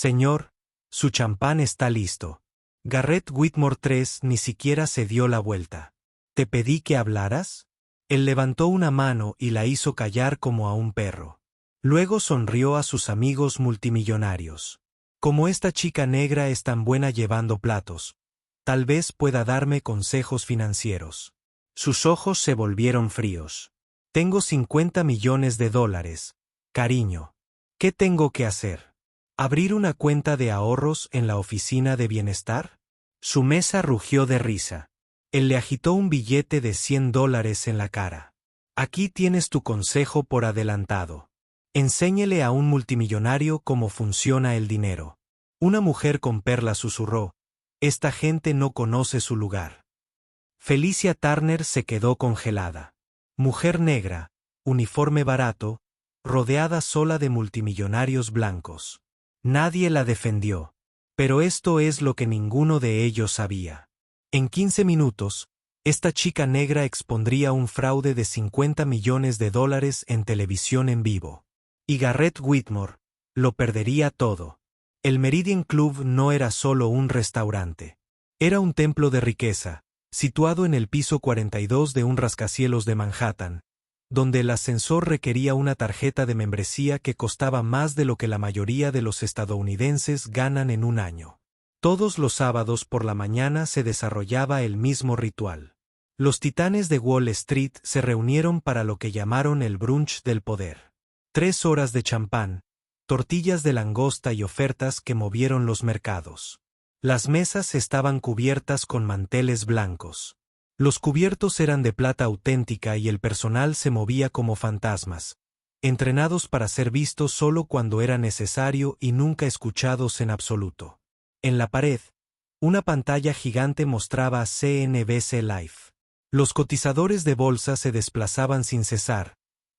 Señor, su champán está listo. Garrett Whitmore III ni siquiera se dio la vuelta. ¿Te pedí que hablaras? Él levantó una mano y la hizo callar como a un perro. Luego sonrió a sus amigos multimillonarios. Como esta chica negra es tan buena llevando platos, tal vez pueda darme consejos financieros. Sus ojos se volvieron fríos. Tengo $50 millones, cariño. ¿Qué tengo que hacer? ¿Abrir una cuenta de ahorros en la oficina de bienestar? Su mesa rugió de risa. Él le agitó un billete de $100 en la cara. Aquí tienes tu consejo por adelantado. Enséñele a un multimillonario cómo funciona el dinero. Una mujer con perlas susurró: esta gente no conoce su lugar. Felicia Turner se quedó congelada. Mujer negra, uniforme barato, rodeada sola de multimillonarios blancos. Nadie la defendió. Pero esto es lo que ninguno de ellos sabía. En 15 minutos, esta chica negra expondría un fraude de $50 millones en televisión en vivo. Y Garrett Whitmore lo perdería todo. El Meridian Club no era solo un restaurante. Era un templo de riqueza, situado en el piso 42 de un rascacielos de Manhattan, donde el ascensor requería una tarjeta de membresía que costaba más de lo que la mayoría de los estadounidenses ganan en un año. Todos los sábados por la mañana se desarrollaba el mismo ritual. Los titanes de Wall Street se reunieron para lo que llamaron el brunch del poder. 3 horas de champán, tortillas de langosta y ofertas que movieron los mercados. Las mesas estaban cubiertas con manteles blancos. Los cubiertos eran de plata auténtica y el personal se movía como fantasmas, entrenados para ser vistos solo cuando era necesario y nunca escuchados en absoluto. En la pared, una pantalla gigante mostraba CNBC Live. Los cotizadores de bolsa se desplazaban sin cesar,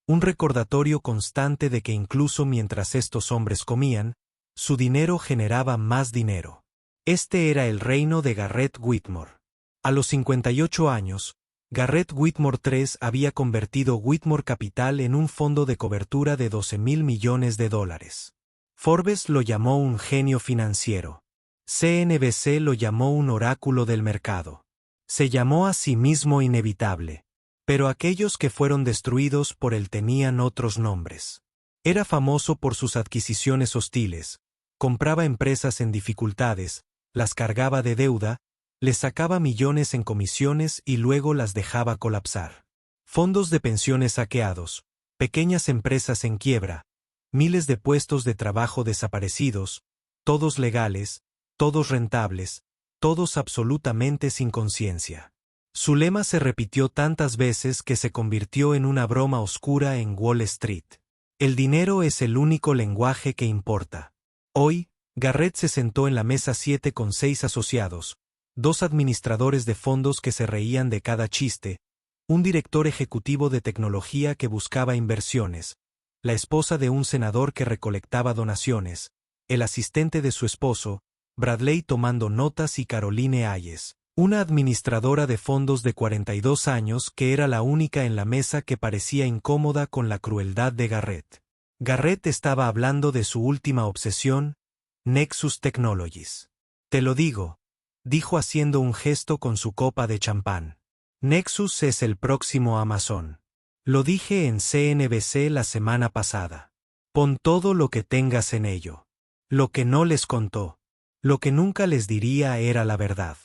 un recordatorio constante de que incluso mientras estos hombres comían, su dinero generaba más dinero. Este era el reino de Garrett Whitmore. A los 58 años, Garrett Whitmore III había convertido Whitmore Capital en un fondo de cobertura de $12,000 millones. Forbes lo llamó un genio financiero. CNBC lo llamó un oráculo del mercado. Se llamó a sí mismo inevitable. Pero aquellos que fueron destruidos por él tenían otros nombres. Era famoso por sus adquisiciones hostiles, compraba empresas en dificultades, las cargaba de deuda, les sacaba millones en comisiones y luego las dejaba colapsar. Fondos de pensiones saqueados, pequeñas empresas en quiebra, miles de puestos de trabajo desaparecidos, todos legales, todos rentables, todos absolutamente sin conciencia. Su lema se repitió tantas veces que se convirtió en una broma oscura en Wall Street. El dinero es el único lenguaje que importa. Hoy, Garrett se sentó en la mesa 7 con 6 asociados, 2 administradores de fondos que se reían de cada chiste, un director ejecutivo de tecnología que buscaba inversiones, la esposa de un senador que recolectaba donaciones, el asistente de su esposo, Bradley tomando notas y Caroline Hayes, una administradora de fondos de 42 años que era la única en la mesa que parecía incómoda con la crueldad de Garrett. Garrett estaba hablando de su última obsesión, Nexus Technologies. Te lo digo, dijo haciendo un gesto con su copa de champán. Nexus es el próximo Amazon. Lo dije en CNBC la semana pasada. Pon todo lo que tengas en ello. Lo que no les contó, lo que nunca les diría era la verdad.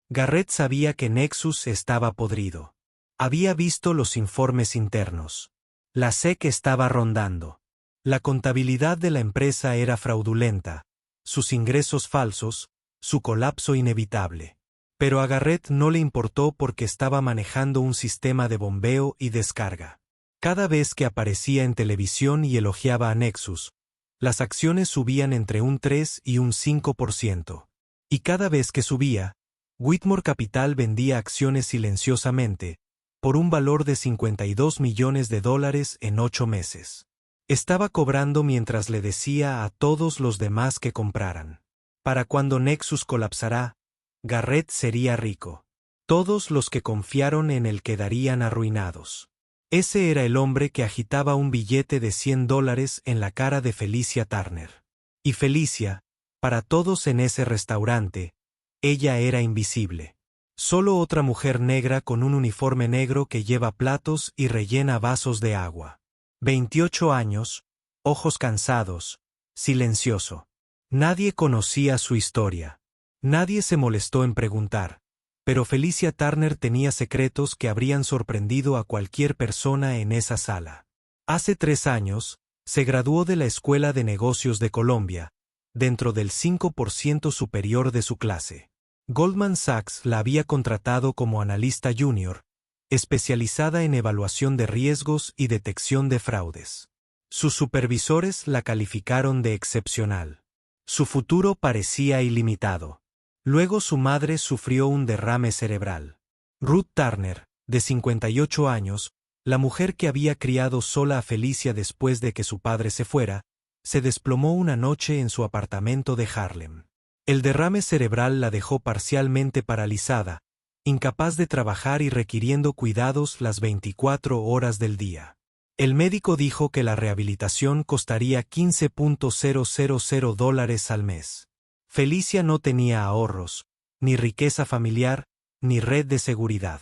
Garrett sabía que Nexus estaba podrido. Había visto los informes internos. La SEC estaba rondando. La contabilidad de la empresa era fraudulenta, sus ingresos falsos, su colapso inevitable. Pero a Garrett no le importó porque estaba manejando un sistema de bombeo y descarga. Cada vez que aparecía en televisión y elogiaba a Nexus, las acciones subían entre un 3 y un 5%. Y cada vez que subía, Whitmore Capital vendía acciones silenciosamente, por un valor de $52 millones en 8 meses. Estaba cobrando mientras le decía a todos los demás que compraran. Para cuando Nexus colapsará, Garrett sería rico. Todos los que confiaron en él quedarían arruinados. Ese era el hombre que agitaba un billete de $100 en la cara de Felicia Turner. Y Felicia, Para todos en ese restaurante, ella era invisible. Solo otra mujer negra con un uniforme negro que lleva platos y rellena vasos de agua. 28 años, ojos cansados, silencioso. Nadie conocía su historia. Nadie se molestó en preguntar, pero Felicia Turner tenía secretos que habrían sorprendido a cualquier persona en esa sala. Hace 3 años, se graduó de la Escuela de Negocios de Colombia, dentro del 5% superior de su clase. Goldman Sachs la había contratado como analista junior, especializada en evaluación de riesgos y detección de fraudes. Sus supervisores la calificaron de excepcional. Su futuro parecía ilimitado. Luego su madre sufrió un derrame cerebral. Ruth Turner, de 58 años, la mujer que había criado sola a Felicia después de que su padre se fuera, se desplomó una noche en su apartamento de Harlem. El derrame cerebral la dejó parcialmente paralizada, incapaz de trabajar y requiriendo cuidados las 24 horas del día. El médico dijo que la rehabilitación costaría $15,000 al mes. Felicia no tenía ahorros, ni riqueza familiar, ni red de seguridad.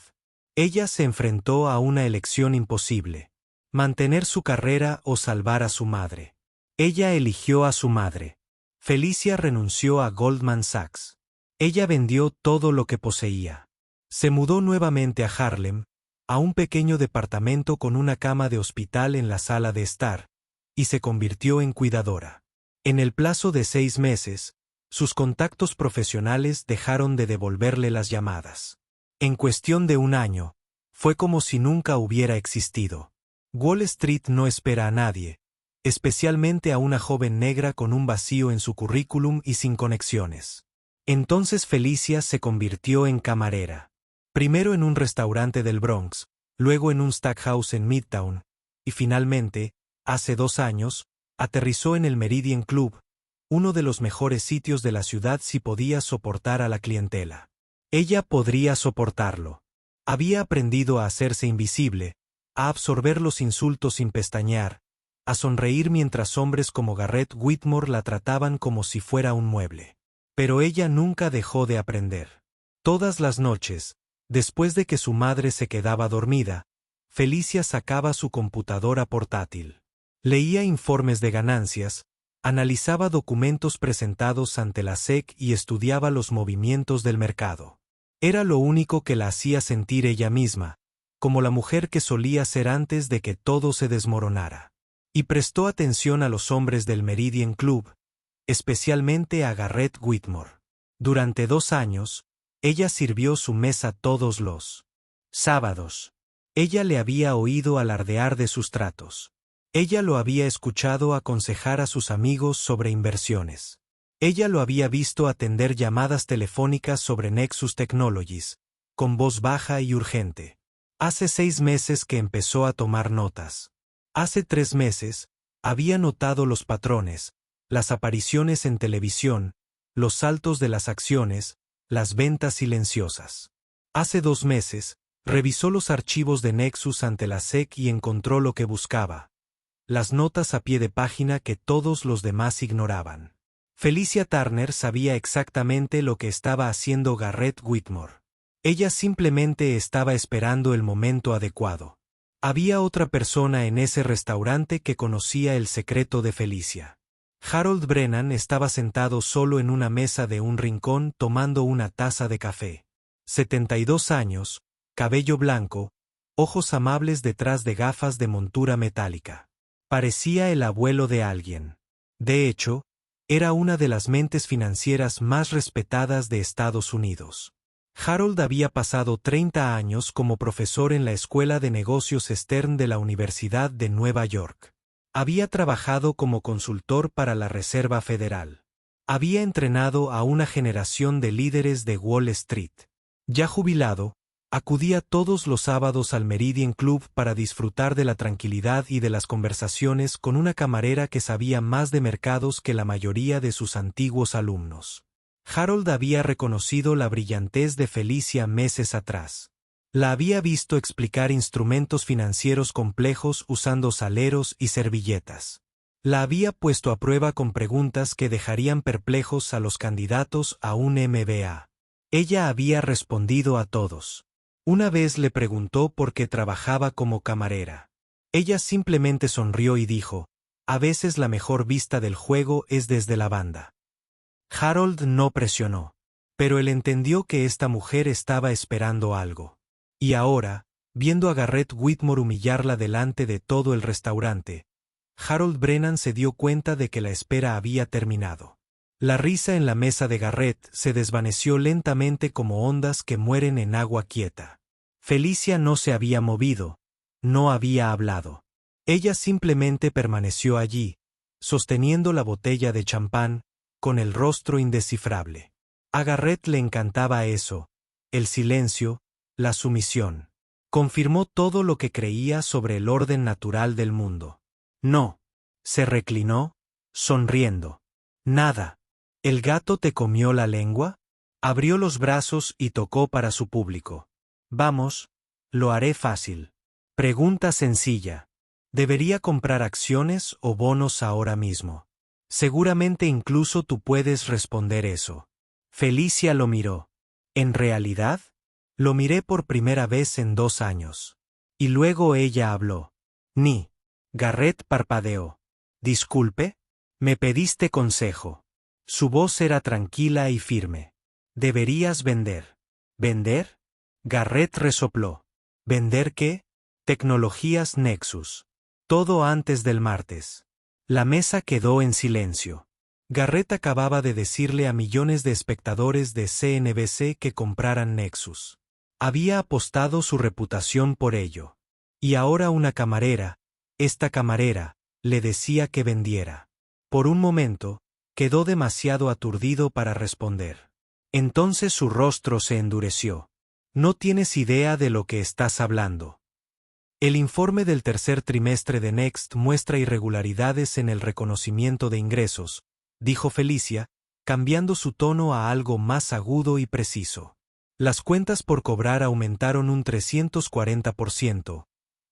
Ella se enfrentó a una elección imposible: mantener su carrera o salvar a su madre. Ella eligió a su madre. Felicia renunció a Goldman Sachs. Ella vendió todo lo que poseía. Se mudó nuevamente a Harlem, a un pequeño departamento con una cama de hospital en la sala de estar, y se convirtió en cuidadora. En el plazo de 6 meses, sus contactos profesionales dejaron de devolverle las llamadas. En cuestión de 1 año, fue como si nunca hubiera existido. Wall Street no espera a nadie, especialmente a una joven negra con un vacío en su currículum y sin conexiones. Entonces Felicia se convirtió en camarera. Primero en un restaurante del Bronx, luego en un Stackhouse en Midtown, y finalmente, hace 2 años, aterrizó en el Meridian Club, uno de los mejores sitios de la ciudad si podía soportar a la clientela. Ella podría soportarlo. Había aprendido a hacerse invisible, a absorber los insultos sin pestañear, a sonreír mientras hombres como Garrett Whitmore la trataban como si fuera un mueble. Pero ella nunca dejó de aprender. Todas las noches, después de que su madre se quedaba dormida, Felicia sacaba su computadora portátil. Leía informes de ganancias, analizaba documentos presentados ante la SEC y estudiaba los movimientos del mercado. Era lo único que la hacía sentir ella misma, como la mujer que solía ser antes de que todo se desmoronara. Y prestó atención a los hombres del Meridian Club, especialmente a Garrett Whitmore. Durante 2 años, ella sirvió su mesa todos los sábados. Ella le había oído alardear de sus tratos. Ella lo había escuchado aconsejar a sus amigos sobre inversiones. Ella lo había visto atender llamadas telefónicas sobre Nexus Technologies, con voz baja y urgente. Hace 6 meses que empezó a tomar notas. Hace 3 meses, había notado los patrones, las apariciones en televisión, los saltos de las acciones, las ventas silenciosas. Hace 2 meses, revisó los archivos de Nexus ante la SEC y encontró lo que buscaba: las notas a pie de página que todos los demás ignoraban. Felicia Turner sabía exactamente lo que estaba haciendo Garrett Whitmore. Ella simplemente estaba esperando el momento adecuado. Había otra persona en ese restaurante que conocía el secreto de Felicia. Harold Brennan estaba sentado solo en una mesa de un rincón tomando una taza de café. 72 años, cabello blanco, ojos amables detrás de gafas de montura metálica. Parecía el abuelo de alguien. De hecho, era una de las mentes financieras más respetadas de Estados Unidos. Harold había pasado 30 años como profesor en la Escuela de Negocios Stern de la Universidad de Nueva York. Había trabajado como consultor para la Reserva Federal. Había entrenado a una generación de líderes de Wall Street. Ya jubilado, acudía todos los sábados al Meridian Club para disfrutar de la tranquilidad y de las conversaciones con una camarera que sabía más de mercados que la mayoría de sus antiguos alumnos. Harold había reconocido la brillantez de Felicia meses atrás. La había visto explicar instrumentos financieros complejos usando saleros y servilletas. La había puesto a prueba con preguntas que dejarían perplejos a los candidatos a un MBA. Ella había respondido a todos. Una vez le preguntó por qué trabajaba como camarera. Ella simplemente sonrió y dijo, a veces la mejor vista del juego es desde la banda. Harold no presionó, pero él entendió que esta mujer estaba esperando algo. Y ahora, viendo a Garrett Whitmore humillarla delante de todo el restaurante, Harold Brennan se dio cuenta de que la espera había terminado. La risa en la mesa de Garrett se desvaneció lentamente como ondas que mueren en agua quieta. Felicia no se había movido, no había hablado. Ella simplemente permaneció allí, sosteniendo la botella de champán, con el rostro indescifrable. A Garrett le encantaba eso, el silencio, la sumisión. Confirmó todo lo que creía sobre el orden natural del mundo. No. Se reclinó, sonriendo. Nada. ¿El gato te comió la lengua? Abrió los brazos y tocó para su público. Vamos, lo haré fácil. Pregunta sencilla. ¿Debería comprar acciones o bonos ahora mismo? Seguramente incluso tú puedes responder eso. Felicia lo miró. ¿En realidad? Lo miré por primera vez en 2 años. Y luego ella habló. Ni. Garrett parpadeó. Disculpe. Me pediste consejo. Su voz era tranquila y firme. Deberías vender. ¿Vender? Garrett resopló. ¿Vender qué? Tecnologías Nexus. Todo antes del martes. La mesa quedó en silencio. Garrett acababa de decirle a millones de espectadores de CNBC que compraran Nexus. Había apostado su reputación por ello. Y ahora una camarera, esta camarera, le decía que vendiera. Por un momento, quedó demasiado aturdido para responder. Entonces su rostro se endureció. No tienes idea de lo que estás hablando. El informe del tercer trimestre de Next muestra irregularidades en el reconocimiento de ingresos, dijo Felicia, cambiando su tono a algo más agudo y preciso. Las cuentas por cobrar aumentaron un 340%,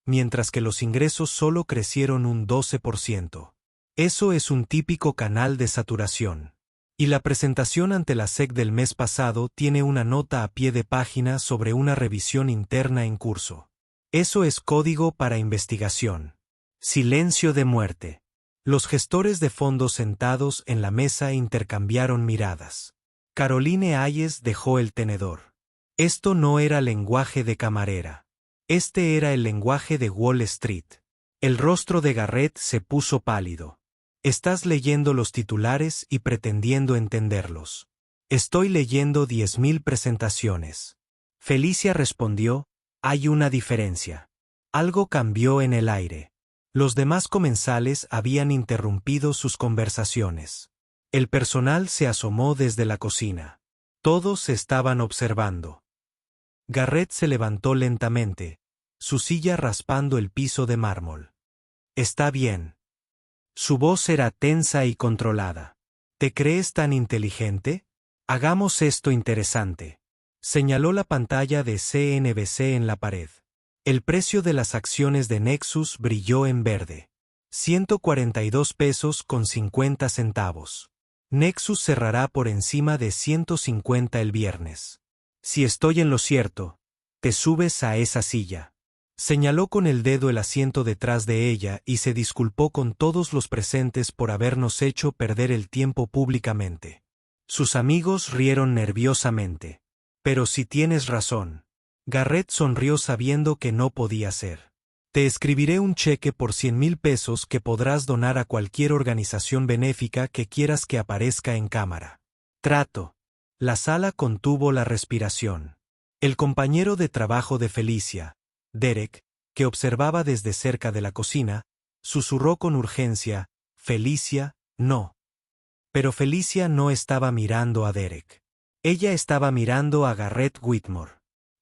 mientras que los ingresos solo crecieron un 12%. Eso es un típico canal de saturación. Y la presentación ante la SEC del mes pasado tiene una nota a pie de página sobre una revisión interna en curso. Eso es código para investigación. Silencio de muerte. Los gestores de fondos sentados en la mesa intercambiaron miradas. Caroline Hayes dejó el tenedor. Esto no era lenguaje de camarera. Este era el lenguaje de Wall Street. El rostro de Garrett se puso pálido. Estás leyendo los titulares y pretendiendo entenderlos. Estoy leyendo 10.000 presentaciones. Felicia respondió, hay una diferencia. Algo cambió en el aire. Los demás comensales habían interrumpido sus conversaciones. El personal se asomó desde la cocina. Todos estaban observando. Garrett se levantó lentamente, su silla raspando el piso de mármol. Está bien. Su voz era tensa y controlada. ¿Te crees tan inteligente? Hagamos esto interesante. Señaló la pantalla de CNBC en la pared. El precio de las acciones de Nexus brilló en verde. 142 pesos con 50 centavos. Nexus cerrará por encima de 150 el viernes. Si estoy en lo cierto, te subes a esa silla. Señaló con el dedo el asiento detrás de ella y se disculpó con todos los presentes por habernos hecho perder el tiempo públicamente. Sus amigos rieron nerviosamente. Pero si tienes razón. Garrett sonrió sabiendo que no podía ser. Te escribiré un cheque por 100,000 pesos que podrás donar a cualquier organización benéfica que quieras que aparezca en cámara. Trato. La sala contuvo la respiración. El compañero de trabajo de Felicia, Derek, que observaba desde cerca de la cocina, susurró con urgencia, Felicia, no. Pero Felicia no estaba mirando a Derek. Ella estaba mirando a Garrett Whitmore.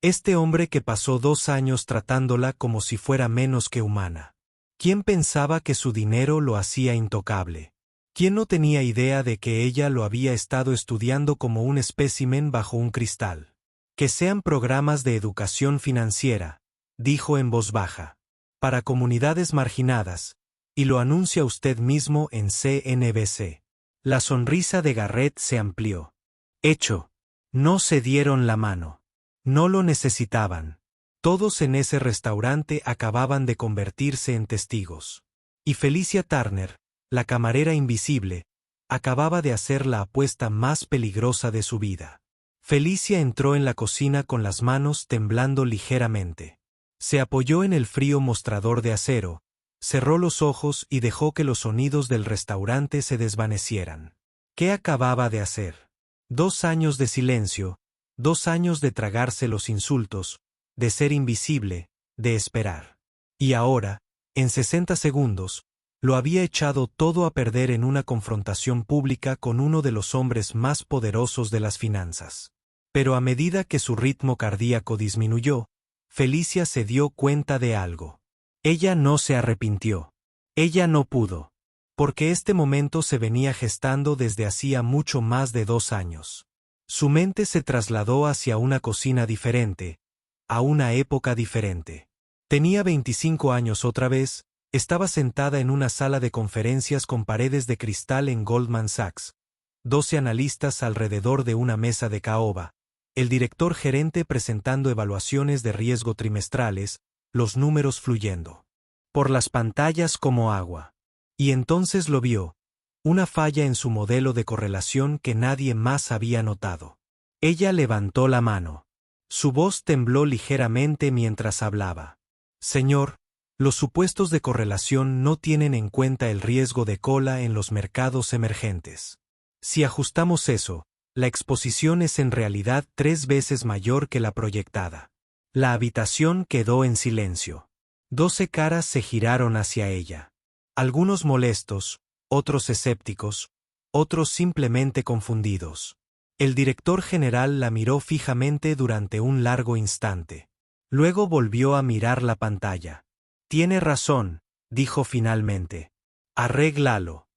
Este hombre que pasó 2 años tratándola como si fuera menos que humana. ¿Quién pensaba que su dinero lo hacía intocable? ¿Quién no tenía idea de que ella lo había estado estudiando como un espécimen bajo un cristal? Que sean programas de educación financiera, dijo en voz baja. Para comunidades marginadas, Y lo anuncia usted mismo en CNBC. La sonrisa de Garrett se amplió. Hecho. No se dieron la mano. No lo necesitaban. Todos en ese restaurante acababan de convertirse en testigos. Y Felicia Turner, la camarera invisible, acababa de hacer la apuesta más peligrosa de su vida. Felicia entró en la cocina con las manos temblando ligeramente. Se apoyó en el frío mostrador de acero, cerró los ojos y dejó que los sonidos del restaurante se desvanecieran. ¿Qué acababa de hacer? 2 años de silencio, 2 años de tragarse los insultos, de ser invisible, de esperar. Y ahora, en 60 segundos, lo había echado todo a perder en una confrontación pública con uno de los hombres más poderosos de las finanzas. Pero a medida que su ritmo cardíaco disminuyó, Felicia se dio cuenta de algo. Ella no se arrepintió. Ella no pudo. Porque este momento se venía gestando desde hacía mucho más de 2 años. Su mente se trasladó hacia una cocina diferente, a una época diferente. Tenía 25 años otra vez, estaba sentada en una sala de conferencias con paredes de cristal en Goldman Sachs, 12 analistas alrededor de una mesa de caoba, el director gerente presentando evaluaciones de riesgo trimestrales, los números fluyendo por las pantallas como agua. Y entonces lo vio, una falla en su modelo de correlación que nadie más había notado. Ella levantó la mano. Su voz tembló ligeramente mientras hablaba. Señor, los supuestos de correlación no tienen en cuenta el riesgo de cola en los mercados emergentes. Si ajustamos eso, la exposición es en realidad 3 veces mayor que la proyectada. La habitación quedó en silencio. 12 caras se giraron hacia ella. Algunos molestos, otros escépticos, otros simplemente confundidos. El director general la miró fijamente durante un largo instante. Luego volvió a mirar la pantalla. Tiene razón, dijo finalmente. Arréglalo.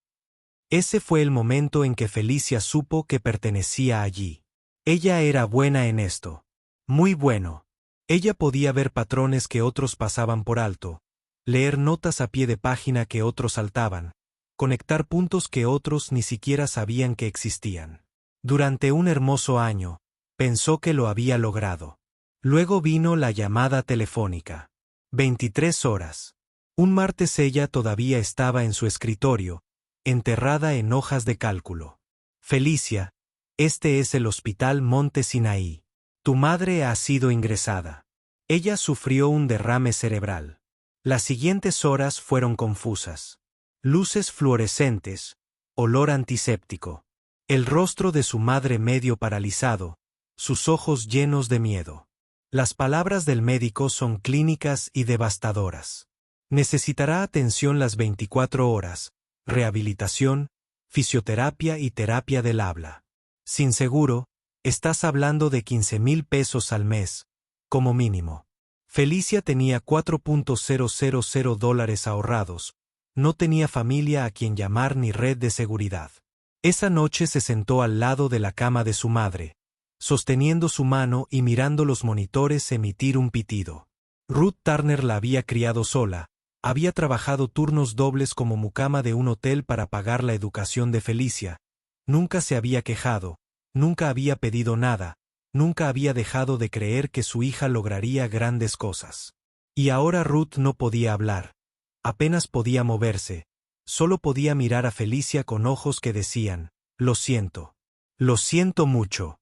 Ese fue el momento en que Felicia supo que pertenecía allí. Ella era buena en esto. Muy bueno. Ella podía ver patrones que otros pasaban por alto, leer notas a pie de página que otros saltaban, conectar puntos que otros ni siquiera sabían que existían. Durante un hermoso año, pensó que lo había logrado. Luego vino la llamada telefónica. 23 horas. Un martes ella todavía estaba en su escritorio, enterrada en hojas de cálculo. Felicia, este es el Hospital Monte Sinaí. Tu madre ha sido ingresada. Ella sufrió un derrame cerebral. Las siguientes horas fueron confusas. Luces fluorescentes, olor antiséptico. El rostro de su madre medio paralizado, sus ojos llenos de miedo. Las palabras del médico son clínicas y devastadoras. Necesitará atención las 24 horas, rehabilitación, fisioterapia y terapia del habla. Sin seguro, estás hablando de 15,000 pesos al mes, como mínimo. Felicia tenía $4,000 ahorrados, no tenía familia a quien llamar ni red de seguridad. Esa noche se sentó al lado de la cama de su madre, sosteniendo su mano y mirando los monitores emitir un pitido. Ruth Turner la había criado sola, había trabajado turnos dobles como mucama de un hotel para pagar la educación de Felicia, nunca se había quejado, nunca había pedido nada, nunca había dejado de creer que su hija lograría grandes cosas. Y ahora Ruth no podía hablar, apenas podía moverse, solo podía mirar a Felicia con ojos que decían, lo siento mucho.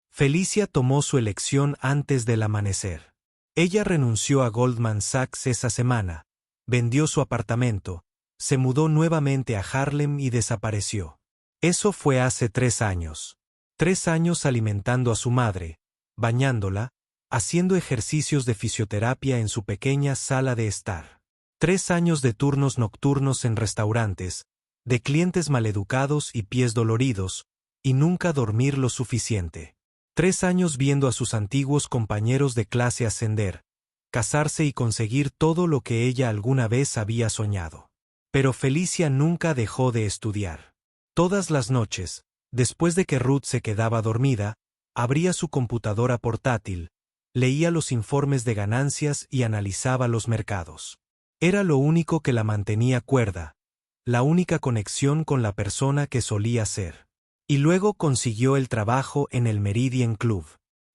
Felicia tomó su elección antes del amanecer. Ella renunció a Goldman Sachs esa semana, vendió su apartamento, se mudó nuevamente a Harlem y desapareció. Eso fue hace 3 años. 3 años alimentando a su madre, bañándola, haciendo ejercicios de fisioterapia en su pequeña sala de estar. 3 años de turnos nocturnos en restaurantes, de clientes maleducados y pies doloridos, y nunca dormir lo suficiente. 3 años viendo a sus antiguos compañeros de clase ascender, casarse y conseguir todo lo que ella alguna vez había soñado. Pero Felicia nunca dejó de estudiar. Todas las noches, después de que Ruth se quedaba dormida, abría su computadora portátil, leía los informes de ganancias y analizaba los mercados. Era lo único que la mantenía cuerda, la única conexión con la persona que solía ser. Y luego consiguió el trabajo en el Meridian Club.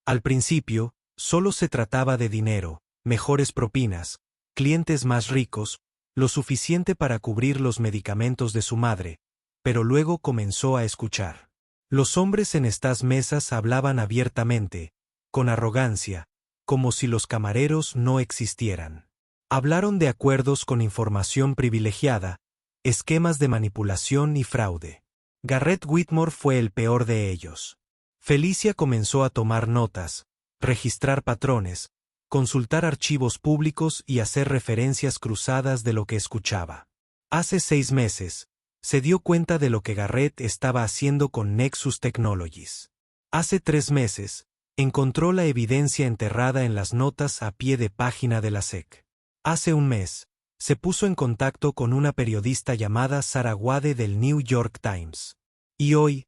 Al principio, solo se trataba de dinero, mejores propinas, clientes más ricos, lo suficiente para cubrir los medicamentos de su madre, pero luego comenzó a escuchar. Los hombres en estas mesas hablaban abiertamente, con arrogancia, como si los camareros no existieran. Hablaron de acuerdos con información privilegiada, esquemas de manipulación y fraude. Garrett Whitmore fue el peor de ellos. Felicia comenzó a tomar notas, registrar patrones, consultar archivos públicos y hacer referencias cruzadas de lo que escuchaba. Hace 6 meses, se dio cuenta de lo que Garrett estaba haciendo con Nexus Technologies. Hace 3 meses, encontró la evidencia enterrada en las notas a pie de página de la SEC. Hace 1 mes, se puso en contacto con una periodista llamada Sarah Wade del New York Times. Y hoy,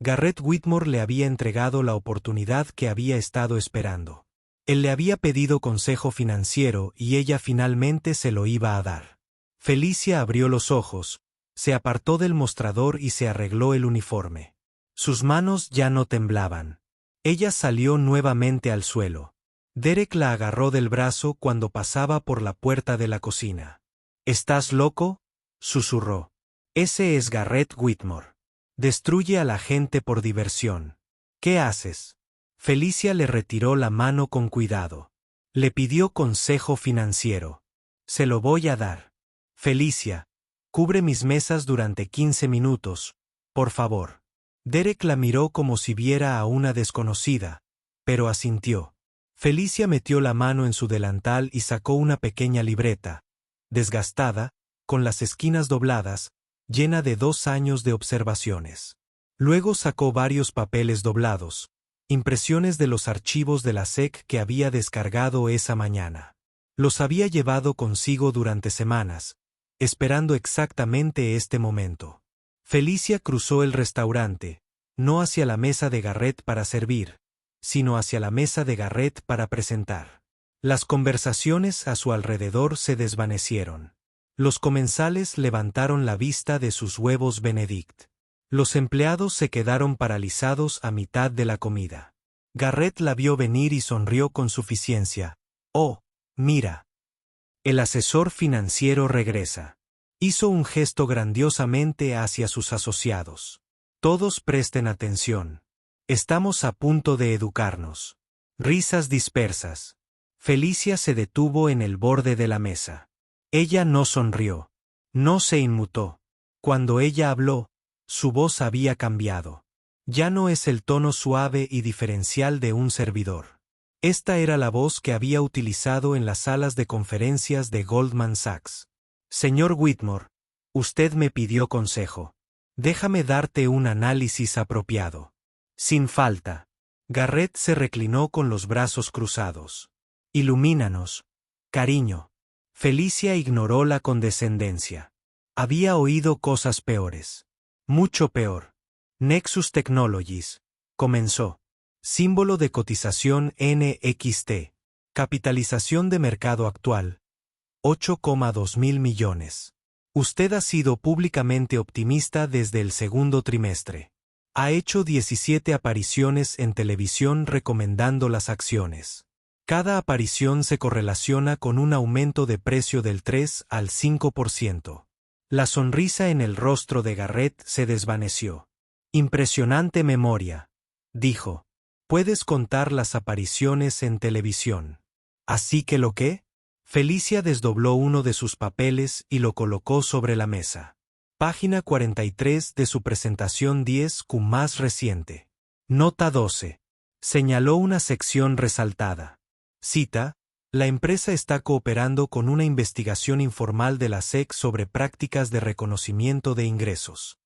Garrett Whitmore le había entregado la oportunidad que había estado esperando. Él le había pedido consejo financiero y ella finalmente se lo iba a dar. Felicia abrió los ojos, se apartó del mostrador y se arregló el uniforme. Sus manos ya no temblaban. Ella salió nuevamente al suelo. Derek la agarró del brazo cuando pasaba por la puerta de la cocina. ¿Estás loco?, susurró. Ese es Garrett Whitmore. Destruye a la gente por diversión. ¿Qué haces? Felicia le retiró la mano con cuidado. Le pidió consejo financiero. Se lo voy a dar. Felicia, cubre mis mesas durante 15 minutos, por favor. Derek la miró como si viera a una desconocida, pero asintió. Felicia metió la mano en su delantal y sacó una pequeña libreta, desgastada, con las esquinas dobladas, llena de 2 años de observaciones. Luego sacó varios papeles doblados, impresiones de los archivos de la SEC que había descargado esa mañana. Los había llevado consigo durante semanas, esperando exactamente este momento. Felicia cruzó el restaurante, no hacia la mesa de Garrett para servir, sino hacia la mesa de Garrett para presentar. Las conversaciones a su alrededor se desvanecieron. Los comensales levantaron la vista de sus huevos Benedict. Los empleados se quedaron paralizados a mitad de la comida. Garrett la vio venir y sonrió con suficiencia. «Oh, mira. El asesor financiero regresa». Hizo un gesto grandiosamente hacia sus asociados. «Todos presten atención. Estamos a punto de educarnos». Risas dispersas. Felicia se detuvo en el borde de la mesa. Ella no sonrió. No se inmutó. Cuando ella habló, su voz había cambiado. Ya no es el tono suave y diferencial de un servidor. Esta era la voz que había utilizado en las salas de conferencias de Goldman Sachs. «Señor Whitmore, usted me pidió consejo. Déjame darte un análisis apropiado». «Sin falta». Garrett se reclinó con los brazos cruzados. «Ilumínanos, cariño». Felicia ignoró la condescendencia. Había oído cosas peores. Mucho peor. Nexus Technologies. Comenzó. Símbolo de cotización NXT. Capitalización de mercado actual. 8,2 mil millones. Usted ha sido públicamente optimista desde el segundo trimestre. Ha hecho 17 apariciones en televisión recomendando las acciones. Cada aparición se correlaciona con un aumento de precio del 3 al 5%. La sonrisa en el rostro de Garrett se desvaneció. «Impresionante memoria», dijo. «Puedes contar las apariciones en televisión». «¿Así que lo qué?». Felicia desdobló uno de sus papeles y lo colocó sobre la mesa. Página 43 de su presentación 10Q más reciente. Nota 12. Señaló una sección resaltada. Cita: «La empresa está cooperando con una investigación informal de la SEC sobre prácticas de reconocimiento de ingresos».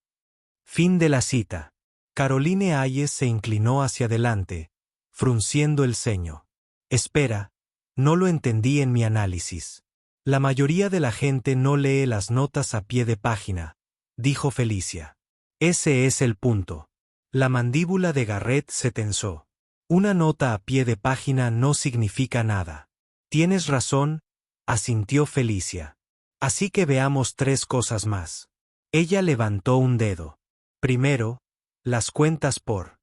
Fin de la cita. Caroline Hayes se inclinó hacia adelante, frunciendo el ceño. «Espera, no lo entendí en mi análisis. La mayoría de la gente no lee las notas a pie de página», dijo Felicia. «Ese es el punto». La mandíbula de Garrett se tensó. «Una nota a pie de página no significa nada». «Tienes razón, asintió Felicia. Así que veamos 3 cosas más. Ella levantó un dedo. Primero, las cuentas por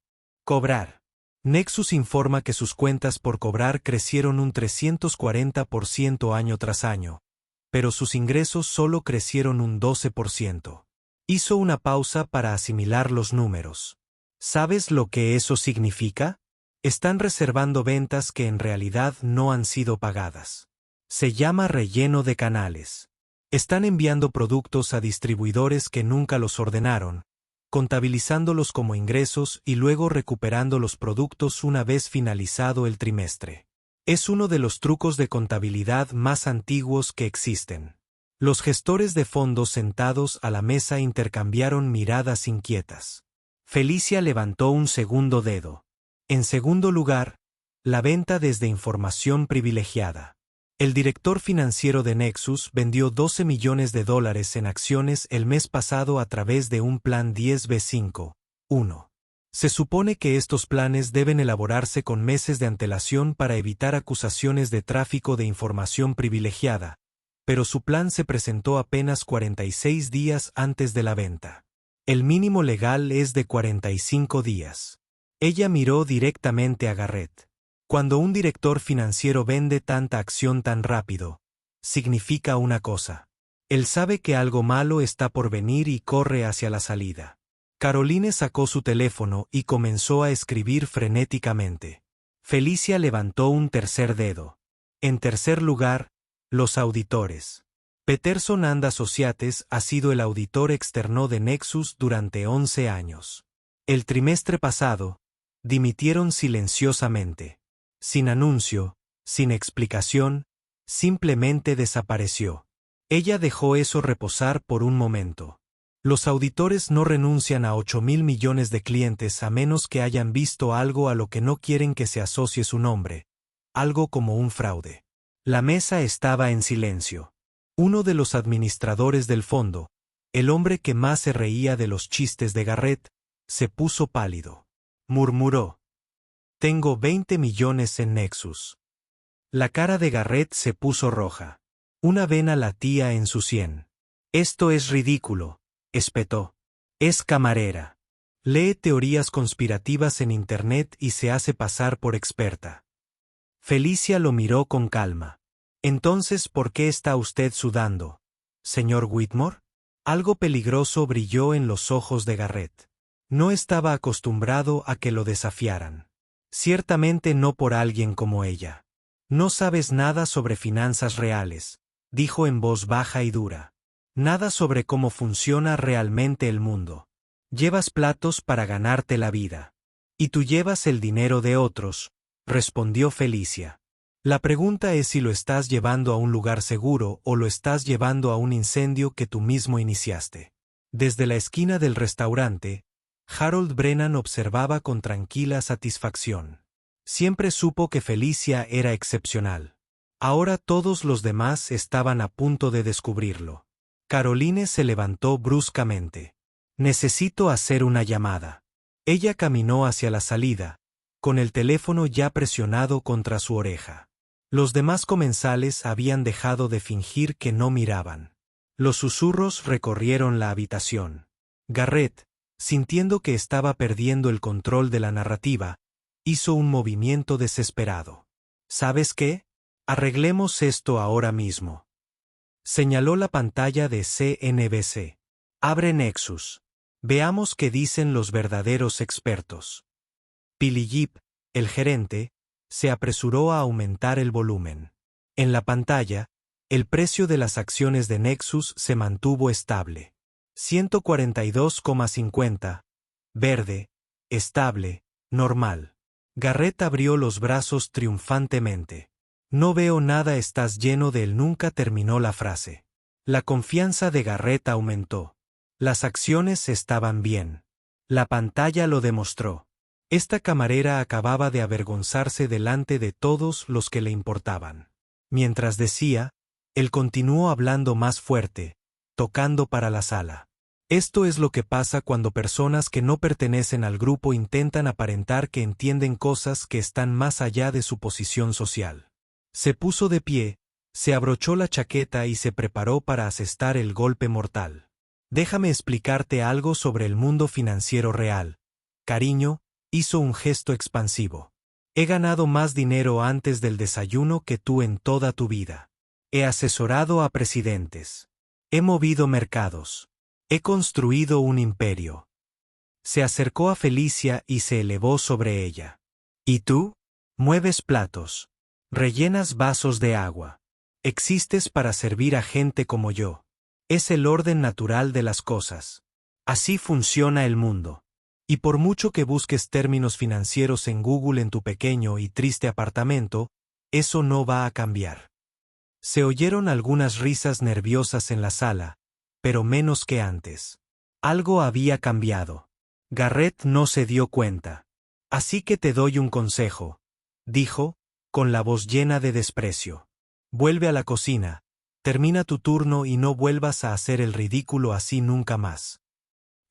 cobrar. Nexus informa que sus cuentas por cobrar crecieron un 340% año tras año, pero sus ingresos solo crecieron un 12%. Hizo una pausa para asimilar los números. ¿Sabes lo que eso significa? Están reservando ventas que en realidad no han sido pagadas. Se llama relleno de canales. Están enviando productos a distribuidores que nunca los ordenaron, contabilizándolos como ingresos y luego recuperando los productos una vez finalizado el trimestre. Es uno de los trucos de contabilidad más antiguos que existen. Los gestores de fondos sentados a la mesa intercambiaron miradas inquietas. Felicia levantó un segundo dedo. En segundo lugar, la venta desde información privilegiada. El director financiero de Nexus vendió $12 millones en acciones el mes pasado a través de un plan 10b5-1. Se supone que estos planes deben elaborarse con meses de antelación para evitar acusaciones de tráfico de información privilegiada, pero su plan se presentó apenas 46 días antes de la venta. El mínimo legal es de 45 días. Ella miró directamente a Garrett. Cuando un director financiero vende tanta acción tan rápido, significa una cosa. Él sabe que algo malo está por venir y corre hacia la salida. Caroline sacó su teléfono y comenzó a escribir frenéticamente. Felicia levantó un tercer dedo. En tercer lugar, los auditores. Peterson and Associates ha sido el auditor externo de Nexus durante 11 años. El trimestre pasado, dimitieron silenciosamente. Sin anuncio, sin explicación, simplemente desapareció. Ella dejó eso reposar por un momento. Los auditores no renuncian a 8.000 millones de clientes a menos que hayan visto algo a lo que no quieren que se asocie su nombre, algo como un fraude. La mesa estaba en silencio. Uno de los administradores del fondo, el hombre que más se reía de los chistes de Garrett, se puso pálido. Murmuró: «Tengo 20 millones en Nexus». La cara de Garrett se puso roja. Una vena latía en su sien. «Esto es ridículo», espetó. «Es camarera. Lee teorías conspirativas en Internet y se hace pasar por experta». Felicia lo miró con calma. «Entonces, ¿por qué está usted sudando, señor Whitmore?» Algo peligroso brilló en los ojos de Garrett. No estaba acostumbrado a que lo desafiaran. Ciertamente no por alguien como ella. «No sabes nada sobre finanzas reales», dijo en voz baja y dura. «Nada sobre cómo funciona realmente el mundo. Llevas platos para ganarte la vida. Y tú llevas el dinero de otros», respondió Felicia. «La pregunta es si lo estás llevando a un lugar seguro o lo estás llevando a un incendio que tú mismo iniciaste». Desde la esquina del restaurante, Harold Brennan observaba con tranquila satisfacción. Siempre supo que Felicia era excepcional. Ahora todos los demás estaban a punto de descubrirlo. Caroline se levantó bruscamente. «Necesito hacer una llamada». Ella caminó hacia la salida, con el teléfono ya presionado contra su oreja. Los demás comensales habían dejado de fingir que no miraban. Los susurros recorrieron la habitación. Garrett, sintiendo que estaba perdiendo el control de la narrativa, hizo un movimiento desesperado. «¿Sabes qué? Arreglemos esto ahora mismo». Señaló la pantalla de CNBC. «Abre Nexus. Veamos qué dicen los verdaderos expertos». Billy Gibb, el gerente, se apresuró a aumentar el volumen. En la pantalla, el precio de las acciones de Nexus se mantuvo estable. 142,50. Verde, estable, normal. Garrett abrió los brazos triunfantemente. «No veo nada, estás lleno de él», nunca terminó la frase. La confianza de Garrett aumentó. Las acciones estaban bien. La pantalla lo demostró. Esta camarera acababa de avergonzarse delante de todos los que le importaban. Mientras decía, él continuó hablando más fuerte, tocando para la sala. «Esto es lo que pasa cuando personas que no pertenecen al grupo intentan aparentar que entienden cosas que están más allá de su posición social». Se puso de pie, Se abrochó la chaqueta y se preparó para asestar el golpe mortal. Déjame explicarte algo sobre el mundo financiero real. Cariño, hizo un gesto expansivo. He ganado más dinero antes del desayuno que tú en toda tu vida. He asesorado a presidentes. He movido mercados. He construido un imperio. Se acercó a Felicia y se elevó sobre ella. ¿Y tú? Mueves platos. Rellenas vasos de agua. Existes para servir a gente como yo. Es el orden natural de las cosas. Así funciona el mundo. Y por mucho que busques términos financieros en Google en tu pequeño y triste apartamento, eso no va a cambiar. Se oyeron algunas risas nerviosas en la sala, pero menos que antes. Algo había cambiado. Garrett no se dio cuenta. Así que te doy un consejo, dijo, con la voz llena de desprecio. Vuelve a la cocina, termina tu turno y no vuelvas a hacer el ridículo así nunca más.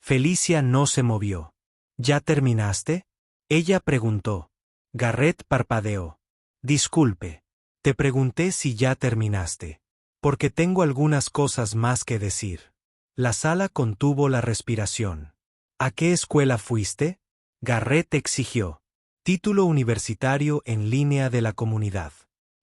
Felicia no se movió. ¿Ya terminaste? Ella preguntó. Garrett parpadeó. Disculpe. Te pregunté si ya terminaste. Porque tengo algunas cosas más que decir. La sala contuvo la respiración. ¿A qué escuela fuiste? Garrett exigió. Título universitario en línea de la comunidad.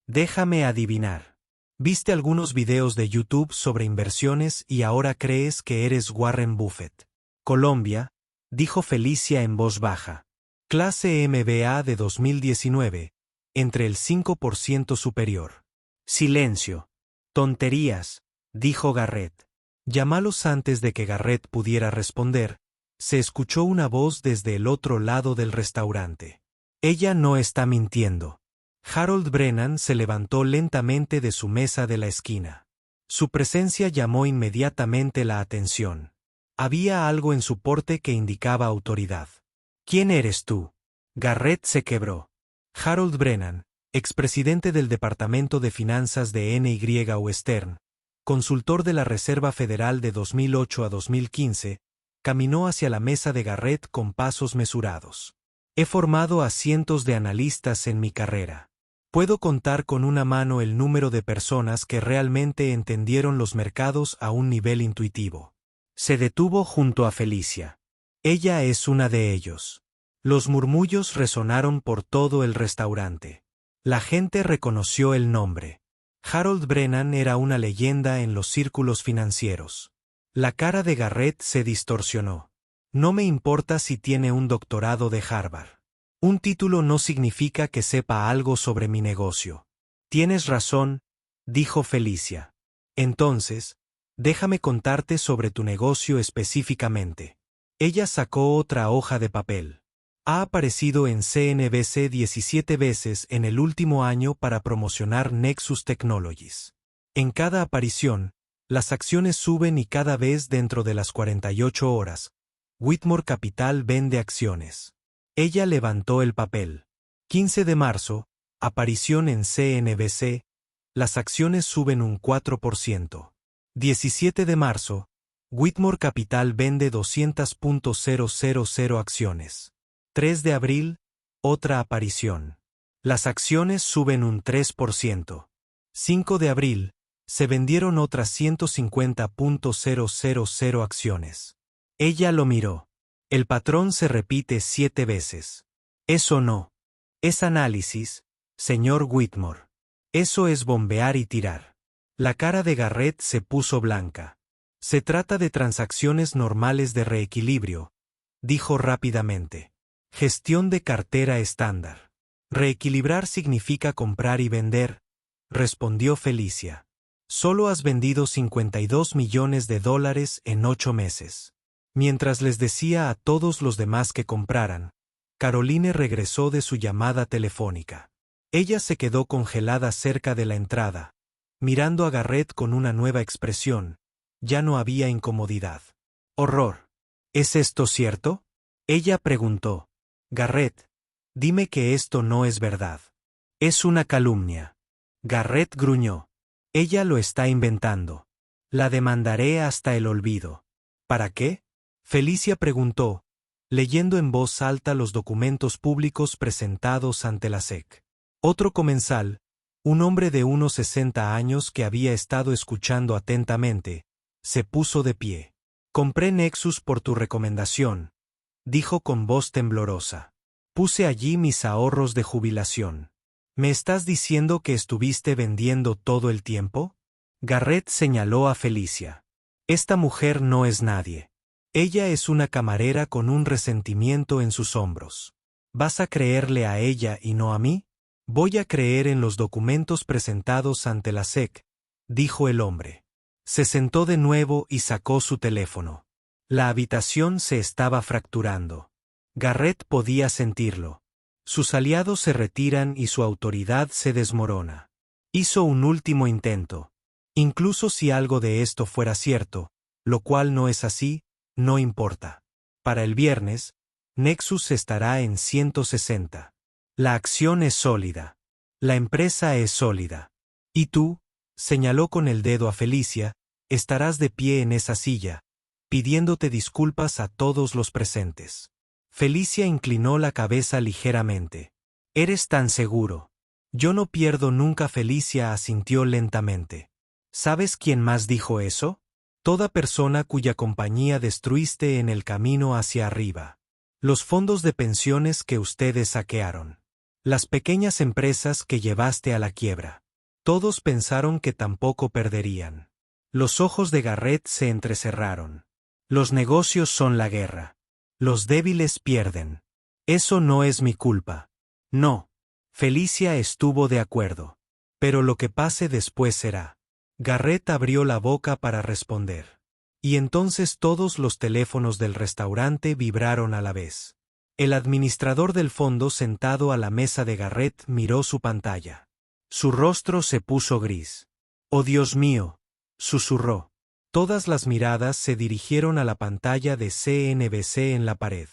Déjame adivinar. Viste algunos videos de YouTube sobre inversiones y ahora crees que eres Warren Buffett. Colombia, dijo Felicia en voz baja. Clase MBA de 2019, entre el 5% superior. Silencio. Tonterías, dijo Garrett. Llámalos antes de que Garrett pudiera responder. Se escuchó una voz desde el otro lado del restaurante. Ella no está mintiendo. Harold Brennan se levantó lentamente de su mesa de la esquina. Su presencia llamó inmediatamente la atención. Había algo en su porte que indicaba autoridad. ¿Quién eres tú? Garrett se quebró. Harold Brennan, expresidente del Departamento de Finanzas de NY Western, consultor de la Reserva Federal de 2008 a 2015, caminó hacia la mesa de Garrett con pasos mesurados. He formado a cientos de analistas en mi carrera. Puedo contar con una mano el número de personas que realmente entendieron los mercados a un nivel intuitivo. Se detuvo junto a Felicia. Ella es una de ellos. Los murmullos resonaron por todo el restaurante. La gente reconoció el nombre. Harold Brennan era una leyenda en los círculos financieros. La cara de Garrett se distorsionó. No me importa si tiene un doctorado de Harvard. Un título no significa que sepa algo sobre mi negocio. Tienes razón, dijo Felicia. Entonces, déjame contarte sobre tu negocio específicamente. Ella sacó otra hoja de papel. Ha aparecido en CNBC 17 veces en el último año para promocionar Nexus Technologies. En cada aparición, las acciones suben y cada vez dentro de las 48 horas, Whitmore Capital vende acciones. Ella levantó el papel. 15 de marzo, aparición en CNBC, las acciones suben un 4%. 17 de marzo, Whitmore Capital vende 200.000 acciones. 3 de abril, otra aparición. Las acciones suben un 3%. 5 de abril, se vendieron otras 150.000 acciones. Ella lo miró. El patrón se repite 7 veces. Eso no. Es análisis, señor Whitmore. Eso es bombear y tirar. La cara de Garrett se puso blanca. Se trata de transacciones normales de reequilibrio, dijo rápidamente. Gestión de cartera estándar. Reequilibrar significa comprar y vender, respondió Felicia. Solo has vendido $52 millones en 8 meses. Mientras les decía a todos los demás que compraran, Caroline regresó de su llamada telefónica. Ella se quedó congelada cerca de la entrada, mirando a Garrett con una nueva expresión. Ya no había incomodidad. Horror. ¿Es esto cierto? Ella preguntó. Garrett, dime que esto no es verdad. Es una calumnia. Garrett gruñó. Ella lo está inventando. La demandaré hasta el olvido. ¿Para qué? Felicia preguntó, leyendo en voz alta los documentos públicos presentados ante la SEC. Otro comensal, Un hombre de unos 60 años que había estado escuchando atentamente, se puso de pie. Compré Nexus por tu recomendación, dijo con voz temblorosa. Puse allí mis ahorros de jubilación. ¿Me estás diciendo que estuviste vendiendo todo el tiempo? Garrett señaló a Felicia. Esta mujer no es nadie. Ella es una camarera con un resentimiento en sus hombros. ¿Vas a creerle a ella y no a mí? Voy a creer en los documentos presentados ante la SEC, dijo el hombre. Se sentó de nuevo y sacó su teléfono. La habitación se estaba fracturando. Garrett podía sentirlo. Sus aliados se retiran y su autoridad se desmorona. Hizo un último intento. Incluso si algo de esto fuera cierto, lo cual no es así, no importa. Para el viernes, Nexus estará en 160. La acción es sólida. La empresa es sólida. Y tú, señaló con el dedo a Felicia, estarás de pie en esa silla, pidiéndote disculpas a todos los presentes. Felicia inclinó la cabeza ligeramente. Eres tan seguro. Yo no pierdo nunca. Felicia asintió lentamente. ¿Sabes quién más dijo eso? Toda persona cuya compañía destruiste en el camino hacia arriba. Los fondos de pensiones que ustedes saquearon. Las pequeñas empresas que llevaste a la quiebra. Todos pensaron que tampoco perderían. Los ojos de Garrett se entrecerraron. Los negocios son la guerra. Los débiles pierden. Eso no es mi culpa. No. Felicia estuvo de acuerdo. Pero lo que pase después será. Garrett abrió la boca para responder. Y entonces todos los teléfonos del restaurante vibraron a la vez. El administrador del fondo sentado a la mesa de Garrett miró su pantalla. Su rostro se puso gris. «Oh Dios mío», susurró. Todas las miradas se dirigieron a la pantalla de CNBC en la pared.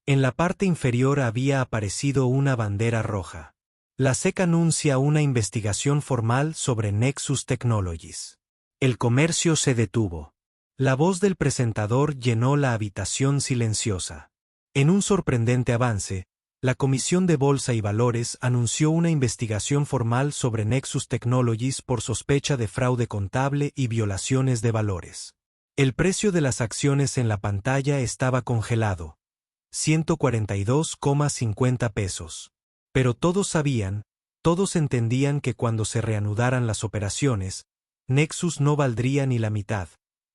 En la parte inferior había aparecido una bandera roja. La SEC anuncia una investigación formal sobre Nexus Technologies. El comercio se detuvo. La voz del presentador llenó la habitación silenciosa. En un sorprendente avance, la Comisión de Bolsa y Valores anunció una investigación formal sobre Nexus Technologies por sospecha de fraude contable y violaciones de valores. El precio de las acciones en la pantalla estaba congelado, 142,50 pesos. Pero todos entendían que cuando se reanudaran las operaciones, Nexus no valdría ni la mitad,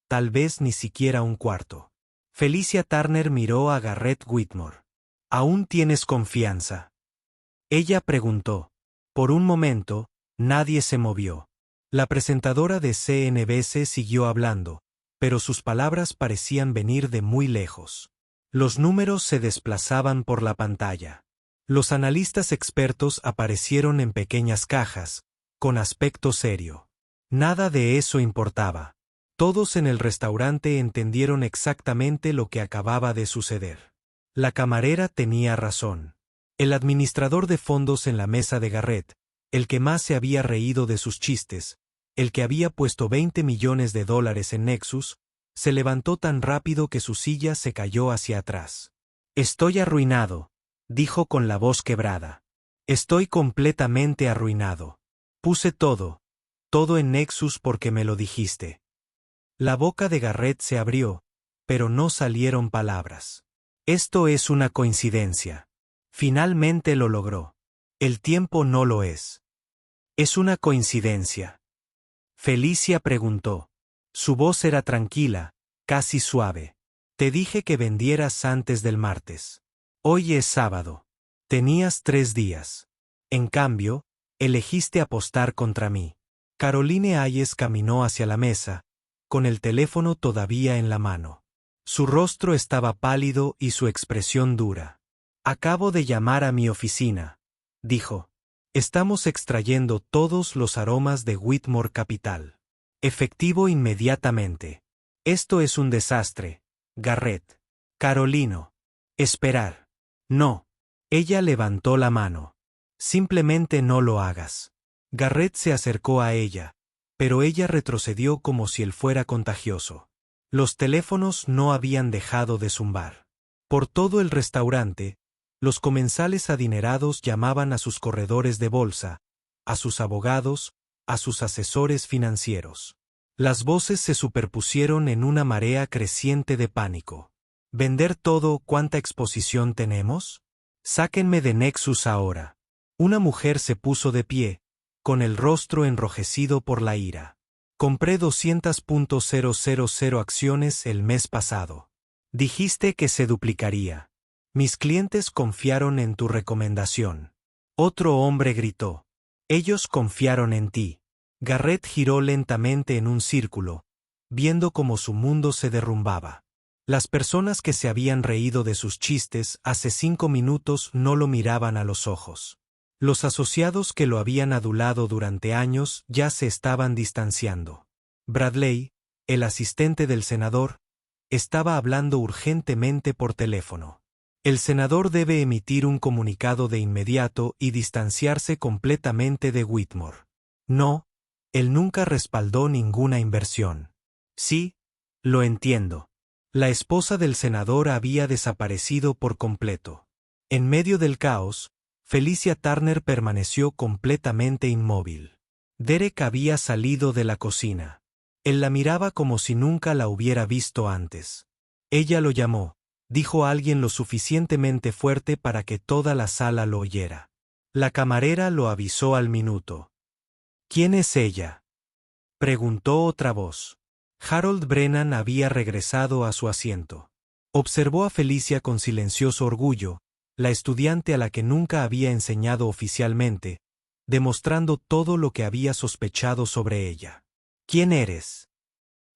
tal vez ni siquiera un cuarto. Felicia Turner miró a Garrett Whitmore. ¿Aún tienes confianza?, ella preguntó. Por un momento, nadie se movió. La presentadora de CNBC siguió hablando, pero sus palabras parecían venir de muy lejos. Los números se desplazaban por la pantalla. Los analistas expertos aparecieron en pequeñas cajas, con aspecto serio. Nada de eso importaba. Todos en el restaurante entendieron exactamente lo que acababa de suceder. La camarera tenía razón. El administrador de fondos en la mesa de Garrett, el que más se había reído de sus chistes, el que había puesto $20 millones en Nexus, se levantó tan rápido que su silla se cayó hacia atrás. Estoy arruinado, dijo con la voz quebrada. Estoy completamente arruinado. Puse todo en Nexus porque me lo dijiste. La boca de Garrett se abrió, pero no salieron palabras. Esto es una coincidencia. Finalmente lo logró. El tiempo no lo es. ¿Es una coincidencia?, Felicia preguntó. Su voz era tranquila, casi suave. Te dije que vendieras antes del martes. Hoy es sábado. Tenías 3 días. En cambio, elegiste apostar contra mí. Caroline Hayes caminó hacia la mesa, con el teléfono todavía en la mano. Su rostro estaba pálido y su expresión dura. Acabo de llamar a mi oficina, dijo. Estamos extrayendo todos los aromas de Whitmore Capital. Efectivo inmediatamente. Esto es un desastre, Garrett. Carolino. Esperar. No. Ella levantó la mano. Simplemente no lo hagas. Garrett se acercó a ella, pero ella retrocedió como si él fuera contagioso. Los teléfonos no habían dejado de zumbar. Por todo el restaurante, los comensales adinerados llamaban a sus corredores de bolsa, a sus abogados, a sus asesores financieros. Las voces se superpusieron en una marea creciente de pánico. ¿Vender todo? ¿Cuánta exposición tenemos? Sáquenme de Nexus ahora. Una mujer se puso de pie, con el rostro enrojecido por la ira. Compré 200.000 acciones el mes pasado. Dijiste que se duplicaría. Mis clientes confiaron en tu recomendación. Otro hombre gritó. Ellos confiaron en ti. Garrett giró lentamente en un círculo, viendo cómo su mundo se derrumbaba. Las personas que se habían reído de sus chistes hace 5 minutos no lo miraban a los ojos. Los asociados que lo habían adulado durante años ya se estaban distanciando. Bradley, el asistente del senador, estaba hablando urgentemente por teléfono. El senador debe emitir un comunicado de inmediato y distanciarse completamente de Whitmore. No, él nunca respaldó ninguna inversión. Sí, lo entiendo. La esposa del senador había desaparecido por completo. En medio del caos, Felicia Turner permaneció completamente inmóvil. Derek había salido de la cocina. Él la miraba como si nunca la hubiera visto antes. Ella lo llamó, dijo alguien lo suficientemente fuerte para que toda la sala lo oyera. La camarera lo avisó al minuto. ¿Quién es ella?, preguntó otra voz. Harold Brennan había regresado a su asiento. Observó a Felicia con silencioso orgullo, la estudiante a la que nunca había enseñado oficialmente, demostrando todo lo que había sospechado sobre ella. ¿Quién eres?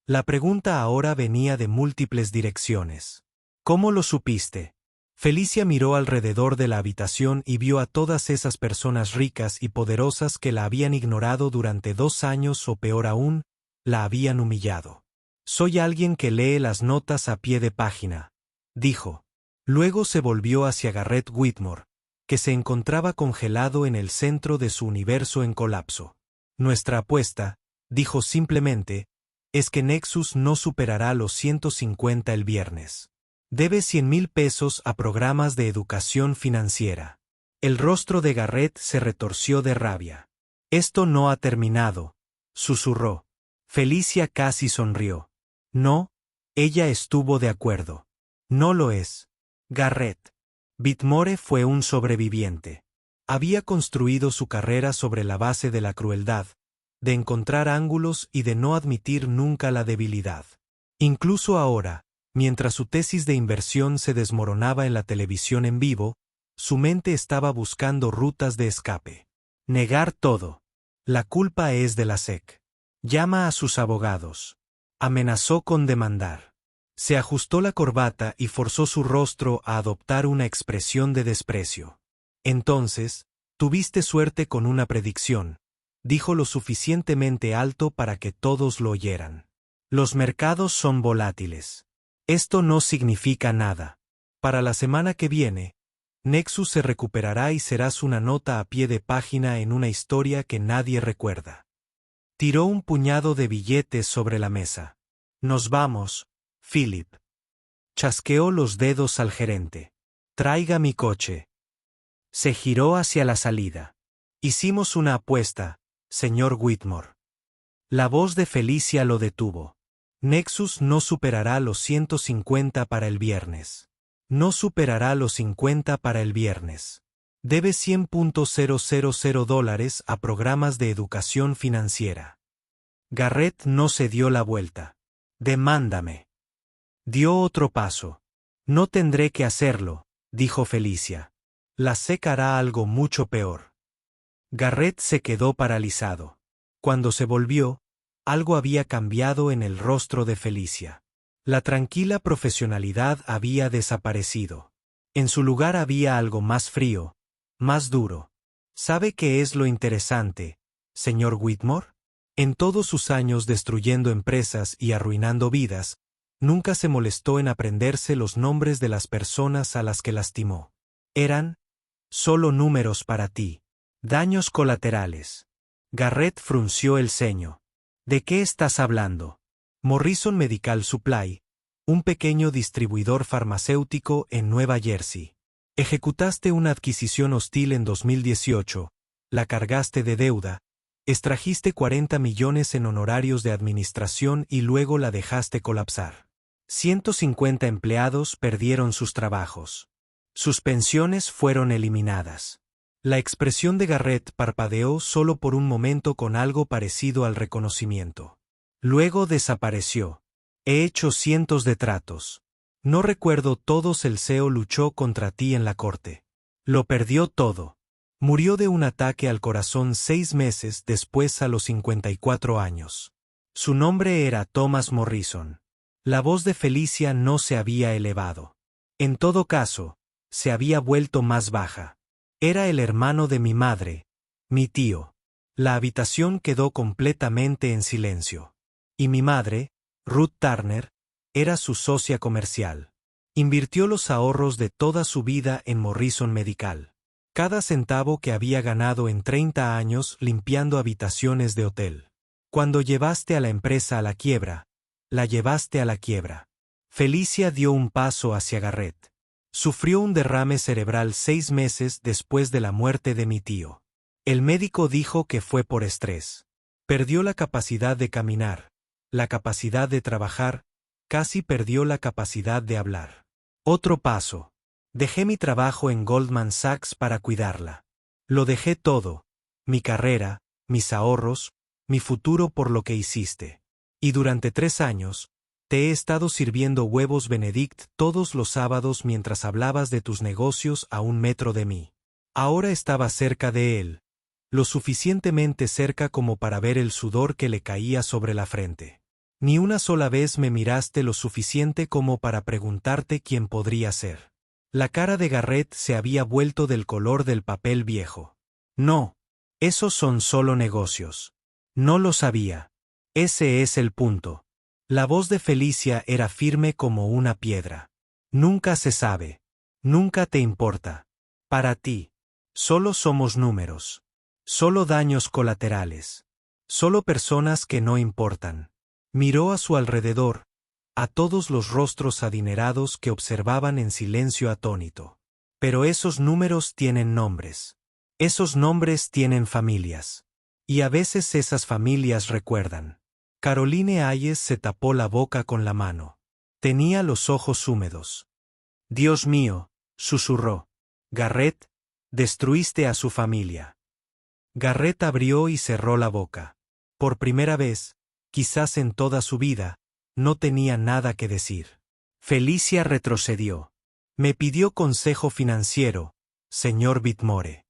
La pregunta ahora venía de múltiples direcciones. ¿Cómo lo supiste? Felicia miró alrededor de la habitación y vio a todas esas personas ricas y poderosas que la habían ignorado durante 2 años o peor aún, la habían humillado. Soy alguien que lee las notas a pie de página, dijo. Luego se volvió hacia Garrett Whitmore, que se encontraba congelado en el centro de su universo en colapso. Nuestra apuesta, dijo simplemente, es que Nexus no superará los 150 el viernes. Debe 100,000 pesos a programas de educación financiera. El rostro de Garrett se retorció de rabia. Esto no ha terminado, susurró. Felicia casi sonrió. No, ella estuvo de acuerdo. No lo es. Garrett Whitmore fue un sobreviviente. Había construido su carrera sobre la base de la crueldad, de encontrar ángulos y de no admitir nunca la debilidad. Incluso ahora, mientras su tesis de inversión se desmoronaba en la televisión en vivo, su mente estaba buscando rutas de escape. Negar todo. La culpa es de la SEC. Llama a sus abogados. Amenazó con demandar. Se ajustó la corbata y forzó su rostro a adoptar una expresión de desprecio. Entonces, tuviste suerte con una predicción, dijo lo suficientemente alto para que todos lo oyeran. Los mercados son volátiles. Esto no significa nada. Para la semana que viene, Nexus se recuperará y serás una nota a pie de página en una historia que nadie recuerda. Tiró un puñado de billetes sobre la mesa. Nos vamos, Philip. Chasqueó los dedos al gerente. Traiga mi coche. Se giró hacia la salida. Hicimos una apuesta, señor Whitmore. La voz de Felicia lo detuvo. Nexus no superará los 150 para el viernes. No superará los 50 para el viernes. Debe $100,000 a programas de educación financiera. Garrett no se dio la vuelta. Demándame. Dio otro paso. No tendré que hacerlo, dijo Felicia. La SEC hará algo mucho peor. Garrett se quedó paralizado. Cuando se volvió, algo había cambiado en el rostro de Felicia. La tranquila profesionalidad había desaparecido. En su lugar había algo más frío, más duro. ¿Sabe qué es lo interesante, señor Whitmore? En todos sus años destruyendo empresas y arruinando vidas, nunca se molestó en aprenderse los nombres de las personas a las que lastimó. Eran solo números para ti. Daños colaterales. Garrett frunció el ceño. ¿De qué estás hablando? Morrison Medical Supply, un pequeño distribuidor farmacéutico en Nueva Jersey. Ejecutaste una adquisición hostil en 2018, la cargaste de deuda, extrajiste 40 millones en honorarios de administración y luego la dejaste colapsar. 150 empleados perdieron sus trabajos. Sus pensiones fueron eliminadas. La expresión de Garrett parpadeó solo por un momento con algo parecido al reconocimiento. Luego desapareció. He hecho cientos de tratos. No recuerdo todos. El CEO luchó contra ti en la corte. Lo perdió todo. Murió de un ataque al corazón 6 meses después a los 54 años. Su nombre era Thomas Morrison. La voz de Felicia no se había elevado. En todo caso, se había vuelto más baja. Era el hermano de mi madre, mi tío. La habitación quedó completamente en silencio. Y mi madre, Ruth Turner, era su socia comercial. Invirtió los ahorros de toda su vida en Morrison Medical. Cada centavo que había ganado en 30 años limpiando habitaciones de hotel. Cuando llevaste a la empresa a la quiebra, la llevaste a la quiebra. Felicia dio un paso hacia Garrett. Sufrió un derrame cerebral 6 meses después de la muerte de mi tío. El médico dijo que fue por estrés. Perdió la capacidad de caminar, la capacidad de trabajar, casi perdió la capacidad de hablar. Otro paso. Dejé mi trabajo en Goldman Sachs para cuidarla. Lo dejé todo, mi carrera, mis ahorros, mi futuro por lo que hiciste. Y durante 3 años, te he estado sirviendo huevos Benedict todos los sábados mientras hablabas de tus negocios a 1 metro de mí. Ahora estaba cerca de él, lo suficientemente cerca como para ver el sudor que le caía sobre la frente. Ni una sola vez me miraste lo suficiente como para preguntarte quién podría ser. La cara de Garrett se había vuelto del color del papel viejo. No, esos son solo negocios. No lo sabía. Ese es el punto. La voz de Felicia era firme como una piedra. Nunca se sabe. Nunca te importa. Para ti. Solo somos números. Solo daños colaterales. Solo personas que no importan. Miró a su alrededor, a todos los rostros adinerados que observaban en silencio atónito. Pero esos números tienen nombres. Esos nombres tienen familias. Y a veces esas familias recuerdan. Caroline Hayes se tapó la boca con la mano. Tenía los ojos húmedos. Dios mío, susurró. Garrett, destruiste a su familia. Garrett abrió y cerró la boca. Por primera vez, quizás en toda su vida, no tenía nada que decir. Felicia retrocedió. Me pidió consejo financiero, señor Whitmore.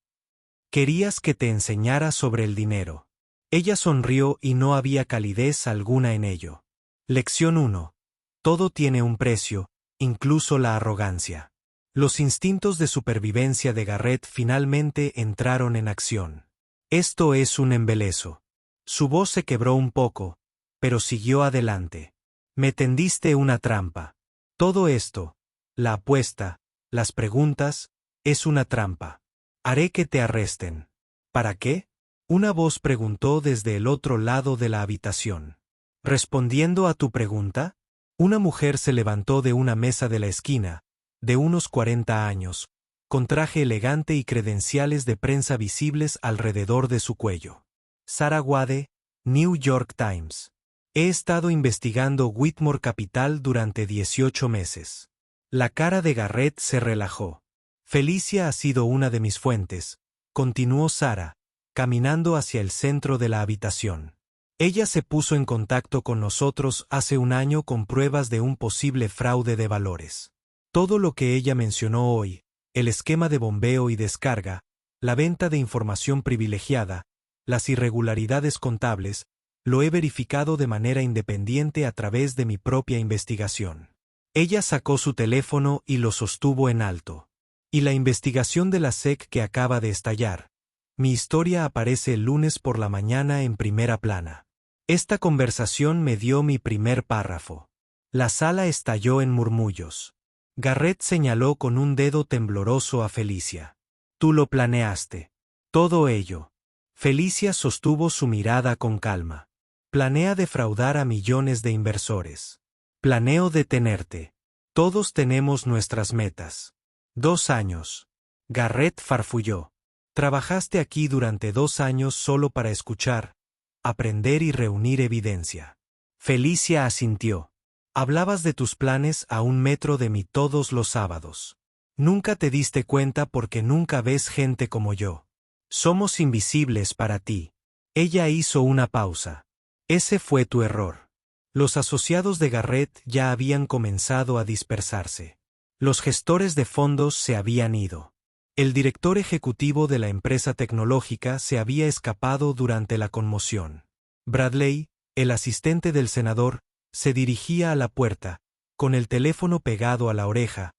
Querías que te enseñara sobre el dinero. Ella sonrió y no había calidez alguna en ello. Lección 1. Todo tiene un precio, incluso la arrogancia. Los instintos de supervivencia de Garrett finalmente entraron en acción. Esto es un embeleso. Su voz se quebró un poco, pero siguió adelante. Me tendiste una trampa. Todo esto, la apuesta, las preguntas, es una trampa. Haré que te arresten. ¿Para qué? Una voz preguntó desde el otro lado de la habitación. Respondiendo a tu pregunta, una mujer se levantó de una mesa de la esquina, de unos 40 años, con traje elegante y credenciales de prensa visibles alrededor de su cuello. Sarah Wade, New York Times. He estado investigando Whitmore Capital durante 18 meses. La cara de Garrett se relajó. Felicia ha sido una de mis fuentes, continuó Sarah, caminando hacia el centro de la habitación. Ella se puso en contacto con nosotros hace 1 año con pruebas de un posible fraude de valores. Todo lo que ella mencionó hoy, el esquema de bombeo y descarga, la venta de información privilegiada, las irregularidades contables, lo he verificado de manera independiente a través de mi propia investigación. Ella sacó su teléfono y lo sostuvo en alto. Y la investigación de la SEC que acaba de estallar. Mi historia aparece el lunes por la mañana en primera plana. Esta conversación me dio mi primer párrafo. La sala estalló en murmullos. Garrett señaló con un dedo tembloroso a Felicia. Tú lo planeaste. Todo ello. Felicia sostuvo su mirada con calma. Planea defraudar a millones de inversores. Planeo detenerte. Todos tenemos nuestras metas. 2 años. Garrett farfulló. Trabajaste aquí durante 2 años solo para escuchar, aprender y reunir evidencia. Felicia asintió. Hablabas de tus planes a 1 metro de mí todos los sábados. Nunca te diste cuenta porque nunca ves gente como yo. Somos invisibles para ti. Ella hizo una pausa. Ese fue tu error. Los asociados de Garrett ya habían comenzado a dispersarse. Los gestores de fondos se habían ido. El director ejecutivo de la empresa tecnológica se había escapado durante la conmoción. Bradley, el asistente del senador, se dirigía a la puerta, con el teléfono pegado a la oreja,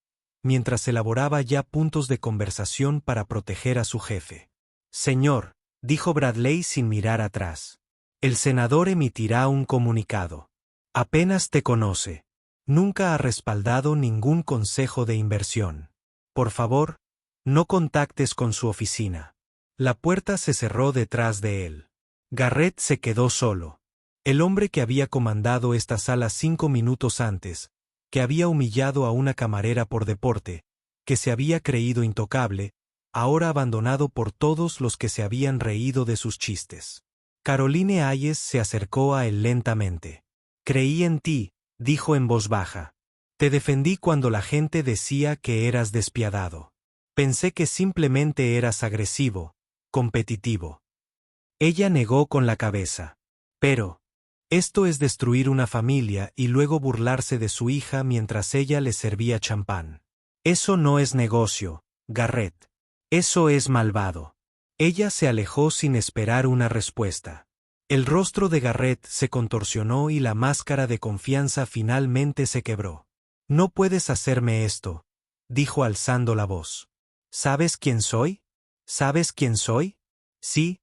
mientras elaboraba ya puntos de conversación para proteger a su jefe. Señor, dijo Bradley sin mirar atrás. El senador emitirá un comunicado. Apenas te conoce. Nunca ha respaldado ningún consejo de inversión. Por favor, no contactes con su oficina. La puerta se cerró detrás de él. Garrett se quedó solo. El hombre que había comandado esta sala 5 minutos antes, que había humillado a una camarera por deporte, que se había creído intocable, ahora abandonado por todos los que se habían reído de sus chistes. Caroline Hayes se acercó a él lentamente. Creí en ti, dijo en voz baja. Te defendí cuando la gente decía que eras despiadado. Pensé que simplemente eras agresivo, competitivo. Ella negó con la cabeza. Pero, esto es destruir una familia y luego burlarse de su hija mientras ella le servía champán. Eso no es negocio, Garrett. Eso es malvado. Ella se alejó sin esperar una respuesta. El rostro de Garrett se contorsionó y la máscara de confianza finalmente se quebró. No puedes hacerme esto, dijo alzando la voz. ¿Sabes quién soy? ¿Sabes quién soy? Sí,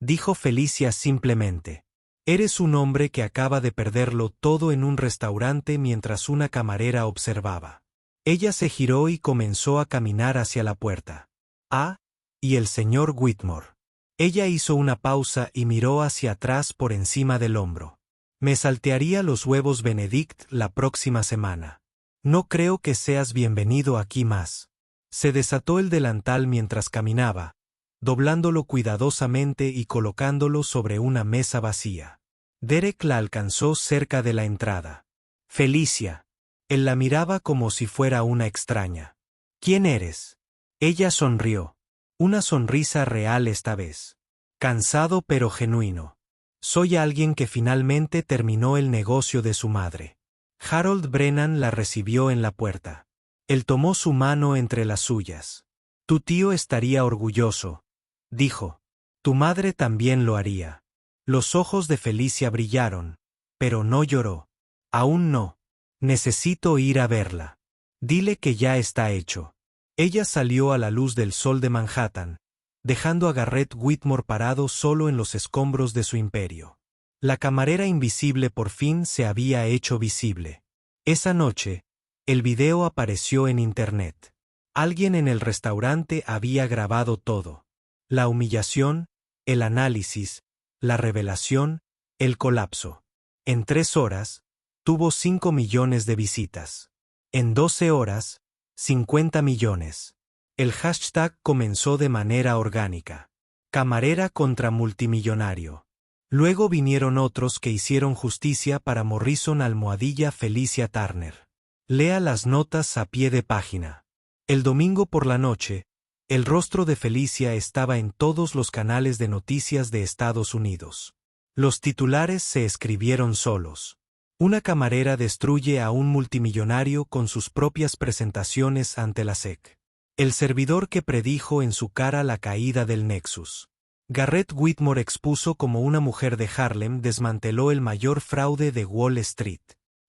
dijo Felicia simplemente. Eres un hombre que acaba de perderlo todo en un restaurante mientras una camarera observaba. Ella se giró y comenzó a caminar hacia la puerta. Ah, y el señor Whitmore. Ella hizo una pausa y miró hacia atrás por encima del hombro. Me saltearía los huevos Benedict la próxima semana. No creo que seas bienvenido aquí más. Se desató el delantal mientras caminaba, doblándolo cuidadosamente y colocándolo sobre una mesa vacía. Derek la alcanzó cerca de la entrada. Felicia. Él la miraba como si fuera una extraña. ¿Quién eres? Ella sonrió. Una sonrisa real esta vez. Cansado pero genuino. Soy alguien que finalmente terminó el negocio de su madre. Harold Brennan la recibió en la puerta. Él tomó su mano entre las suyas. Tu tío estaría orgulloso, dijo. Tu madre también lo haría. Los ojos de Felicia brillaron, pero no lloró. Aún no. Necesito ir a verla. Dile que ya está hecho. Ella salió a la luz del sol de Manhattan, dejando a Garrett Whitmore parado solo en los escombros de su imperio. La camarera invisible por fin se había hecho visible. Esa noche, el video apareció en Internet. Alguien en el restaurante había grabado todo. La humillación, el análisis, la revelación, el colapso. En 3 horas, tuvo 5 millones de visitas. En 12 horas, 50 millones. El hashtag comenzó de manera orgánica. Camarera contra multimillonario. Luego vinieron otros que hicieron justicia para Morrison _ Felicia Turner. Lea las notas a pie de página. El domingo por la noche, el rostro de Felicia estaba en todos los canales de noticias de Estados Unidos. Los titulares se escribieron solos. Una camarera destruye a un multimillonario con sus propias presentaciones ante la SEC. El servidor que predijo en su cara la caída del Nexus. Garrett Whitmore expuso como una mujer de Harlem desmanteló el mayor fraude de Wall Street.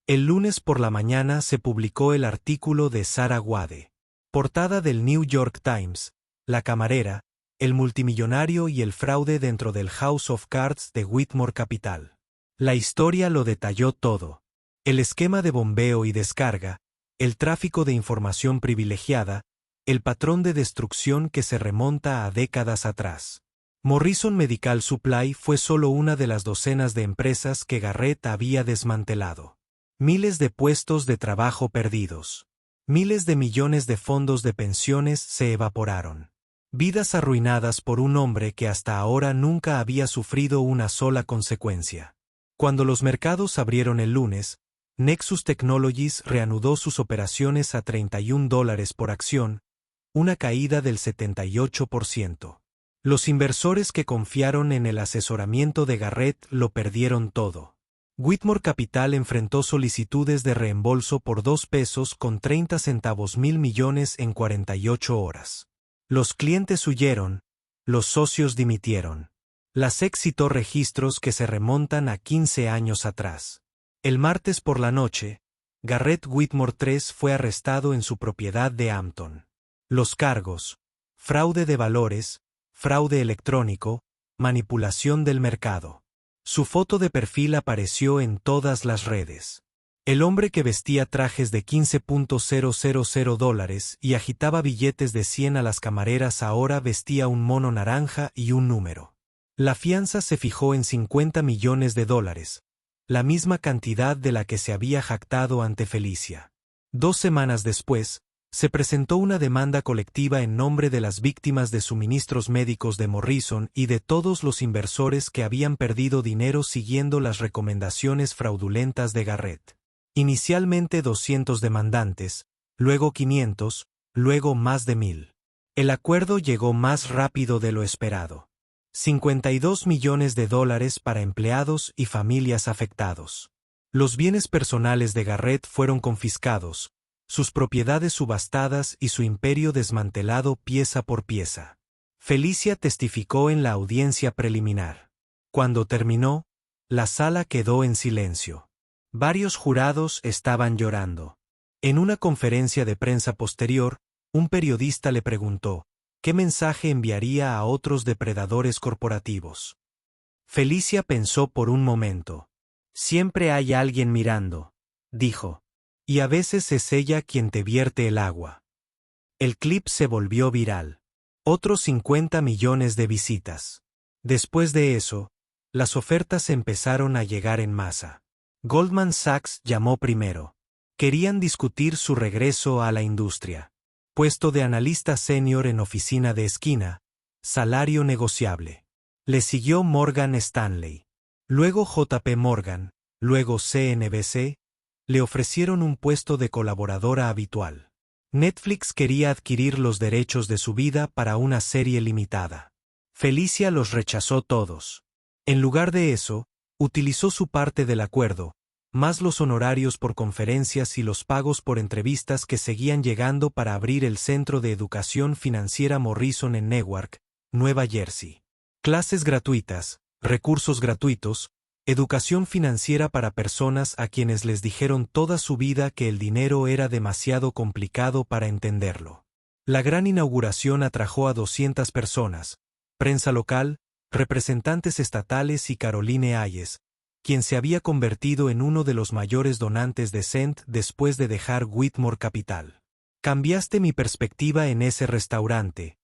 El lunes por la mañana se publicó el artículo de Sarah Wade. Portada del New York Times, la camarera, el multimillonario y el fraude dentro del House of Cards de Whitmore Capital. La historia lo detalló todo. El esquema de bombeo y descarga, el tráfico de información privilegiada, el patrón de destrucción que se remonta a décadas atrás. Morrison Medical Supply fue solo una de las docenas de empresas que Garrett había desmantelado. Miles de puestos de trabajo perdidos. Miles de millones de fondos de pensiones se evaporaron. Vidas arruinadas por un hombre que hasta ahora nunca había sufrido una sola consecuencia. Cuando los mercados abrieron el lunes, Nexus Technologies reanudó sus operaciones a $31 por acción, una caída del 78%. Los inversores que confiaron en el asesoramiento de Garrett lo perdieron todo. Whitmore Capital enfrentó solicitudes de reembolso por $2.30 mil millones en 48 horas. Los clientes huyeron, los socios dimitieron. La SEC citó registros que se remontan a 15 años atrás. El martes por la noche, Garrett Whitmore III fue arrestado en su propiedad de Hampton. Los cargos: fraude de valores, fraude electrónico, manipulación del mercado. Su foto de perfil apareció en todas las redes. El hombre que vestía trajes de $15.000 y agitaba billetes de 100 a las camareras ahora vestía un mono naranja y un número. La fianza se fijó en $50 millones, la misma cantidad de la que se había jactado ante Felicia. 2 semanas después, se presentó una demanda colectiva en nombre de las víctimas de suministros médicos de Morrison y de todos los inversores que habían perdido dinero siguiendo las recomendaciones fraudulentas de Garrett. Inicialmente 200 demandantes, luego 500, luego más de 1000. El acuerdo llegó más rápido de lo esperado. $52 millones para empleados y familias afectados. Los bienes personales de Garrett fueron confiscados, sus propiedades subastadas y su imperio desmantelado pieza por pieza. Felicia testificó en la audiencia preliminar. Cuando terminó, la sala quedó en silencio. Varios jurados estaban llorando. En una conferencia de prensa posterior, un periodista le preguntó, ¿qué mensaje enviaría a otros depredadores corporativos? Felicia pensó por un momento. Siempre hay alguien mirando, dijo. Y a veces es ella quien te vierte el agua. El clip se volvió viral. Otros 50 millones de visitas. Después de eso, las ofertas empezaron a llegar en masa. Goldman Sachs llamó primero. Querían discutir su regreso a la industria. Puesto de analista senior en oficina de esquina, salario negociable. Le siguió Morgan Stanley. Luego JP Morgan, luego CNBC, le ofrecieron un puesto de colaboradora habitual. Netflix quería adquirir los derechos de su vida para una serie limitada. Felicia los rechazó todos. En lugar de eso, utilizó su parte del acuerdo, más los honorarios por conferencias y los pagos por entrevistas que seguían llegando para abrir el Centro de Educación Financiera Morrison en Newark, Nueva Jersey. Clases gratuitas, recursos gratuitos, educación financiera para personas a quienes les dijeron toda su vida que el dinero era demasiado complicado para entenderlo. La gran inauguración atrajo a 200 personas, prensa local, representantes estatales y Caroline Hayes, quien se había convertido en uno de los mayores donantes de Cent después de dejar Whitmore Capital. Cambiaste mi perspectiva en ese restaurante,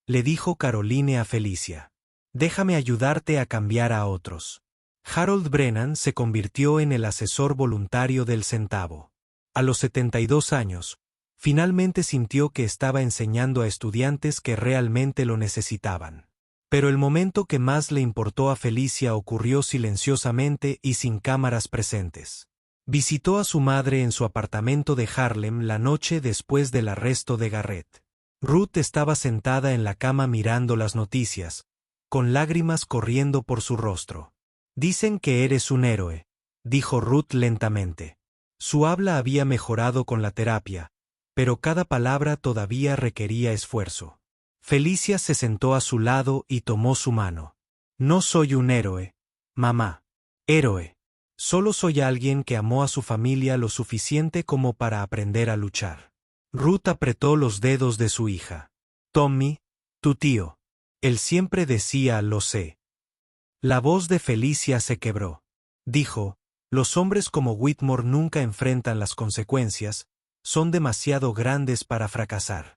le dijo Caroline a Felicia. Déjame ayudarte a cambiar a otros. Harold Brennan se convirtió en el asesor voluntario del centavo. A los 72 años, finalmente sintió que estaba enseñando a estudiantes que realmente lo necesitaban. Pero el momento que más le importó a Felicia ocurrió silenciosamente y sin cámaras presentes. Visitó a su madre en su apartamento de Harlem la noche después del arresto de Garrett. Ruth estaba sentada en la cama mirando las noticias, con lágrimas corriendo por su rostro. Dicen que eres un héroe, dijo Ruth lentamente. Su habla había mejorado con la terapia, pero cada palabra todavía requería esfuerzo. Felicia se sentó a su lado y tomó su mano. No soy un héroe, mamá. Héroe. Solo soy alguien que amó a su familia lo suficiente como para aprender a luchar. Ruth apretó los dedos de su hija. Tommy, tu tío. Él siempre decía lo sé. La voz de Felicia se quebró. Dijo, los hombres como Whitmore nunca enfrentan las consecuencias, son demasiado grandes para fracasar.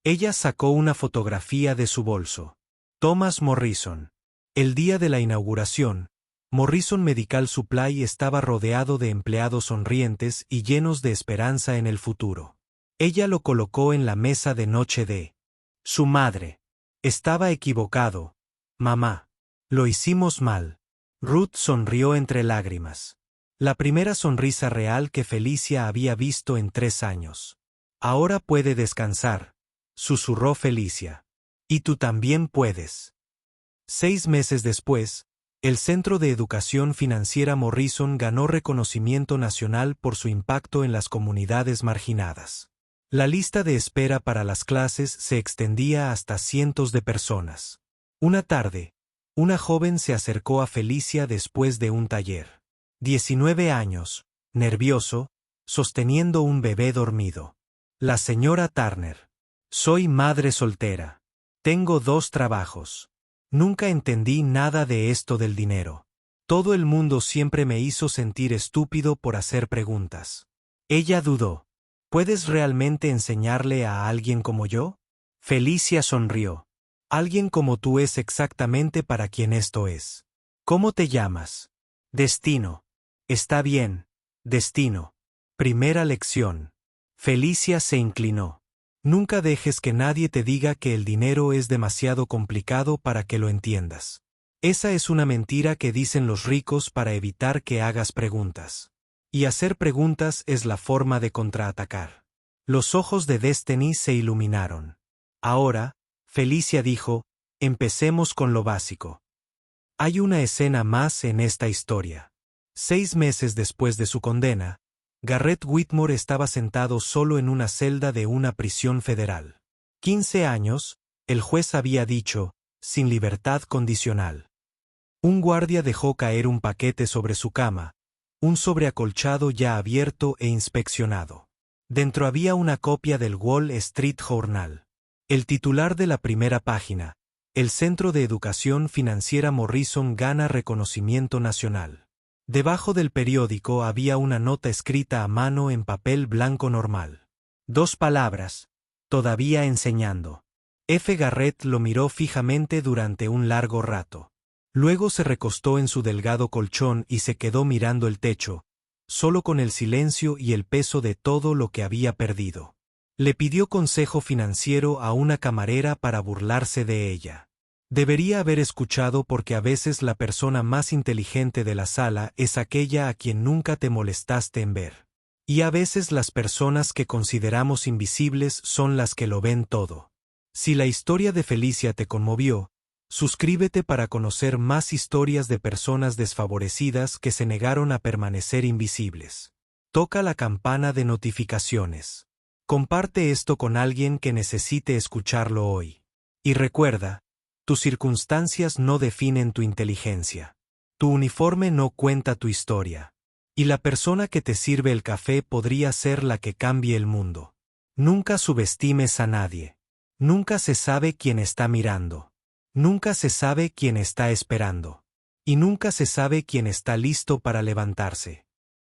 Ella sacó una fotografía de su bolso. Thomas Morrison. El día de la inauguración, Morrison Medical Supply estaba rodeado de empleados sonrientes y llenos de esperanza en el futuro. Ella lo colocó en la mesa de noche de su madre. Estaba equivocado, mamá. Lo hicimos mal. Ruth sonrió entre lágrimas. La primera sonrisa real que Felicia había visto en 3 años. Ahora puede descansar, susurró Felicia. Y tú también puedes. 6 meses después, el Centro de Educación Financiera Morrison ganó reconocimiento nacional por su impacto en las comunidades marginadas. La lista de espera para las clases se extendía hasta cientos de personas. Una tarde, una joven se acercó a Felicia después de un taller. 19 años, nervioso, sosteniendo un bebé dormido. La señora Turner. Soy madre soltera. Tengo 2 trabajos. Nunca entendí nada de esto del dinero. Todo el mundo siempre me hizo sentir estúpido por hacer preguntas. Ella dudó. ¿Puedes realmente enseñarle a alguien como yo? Felicia sonrió. Alguien como tú es exactamente para quien esto es. ¿Cómo te llamas? Destino. Está bien, Destino. Primera lección. Felicia se inclinó. Nunca dejes que nadie te diga que el dinero es demasiado complicado para que lo entiendas. Esa es una mentira que dicen los ricos para evitar que hagas preguntas. Y hacer preguntas es la forma de contraatacar. Los ojos de Destiny se iluminaron. Ahora, Felicia dijo, empecemos con lo básico. Hay una escena más en esta historia. 6 meses después de su condena, Garrett Whitmore estaba sentado solo en una celda de una prisión federal. 15 años, el juez había dicho, sin libertad condicional. Un guardia dejó caer un paquete sobre su cama, un sobreacolchado ya abierto e inspeccionado. Dentro había una copia del Wall Street Journal. El titular de la primera página, el Centro de Educación Financiera Morrison gana reconocimiento nacional. Debajo del periódico había una nota escrita a mano en papel blanco normal. 2 palabras, todavía enseñando. F. Garrett lo miró fijamente durante un largo rato. Luego se recostó en su delgado colchón y se quedó mirando el techo, solo con el silencio y el peso de todo lo que había perdido. Le pidió consejo financiero a una camarera para burlarse de ella. Debería haber escuchado porque a veces la persona más inteligente de la sala es aquella a quien nunca te molestaste en ver. Y a veces las personas que consideramos invisibles son las que lo ven todo. Si la historia de Felicia te conmovió, suscríbete para conocer más historias de personas desfavorecidas que se negaron a permanecer invisibles. Toca la campana de notificaciones. Comparte esto con alguien que necesite escucharlo hoy. Y recuerda, tus circunstancias no definen tu inteligencia. Tu uniforme no cuenta tu historia. Y la persona que te sirve el café podría ser la que cambie el mundo. Nunca subestimes a nadie. Nunca se sabe quién está mirando. Nunca se sabe quién está esperando. Y nunca se sabe quién está listo para levantarse.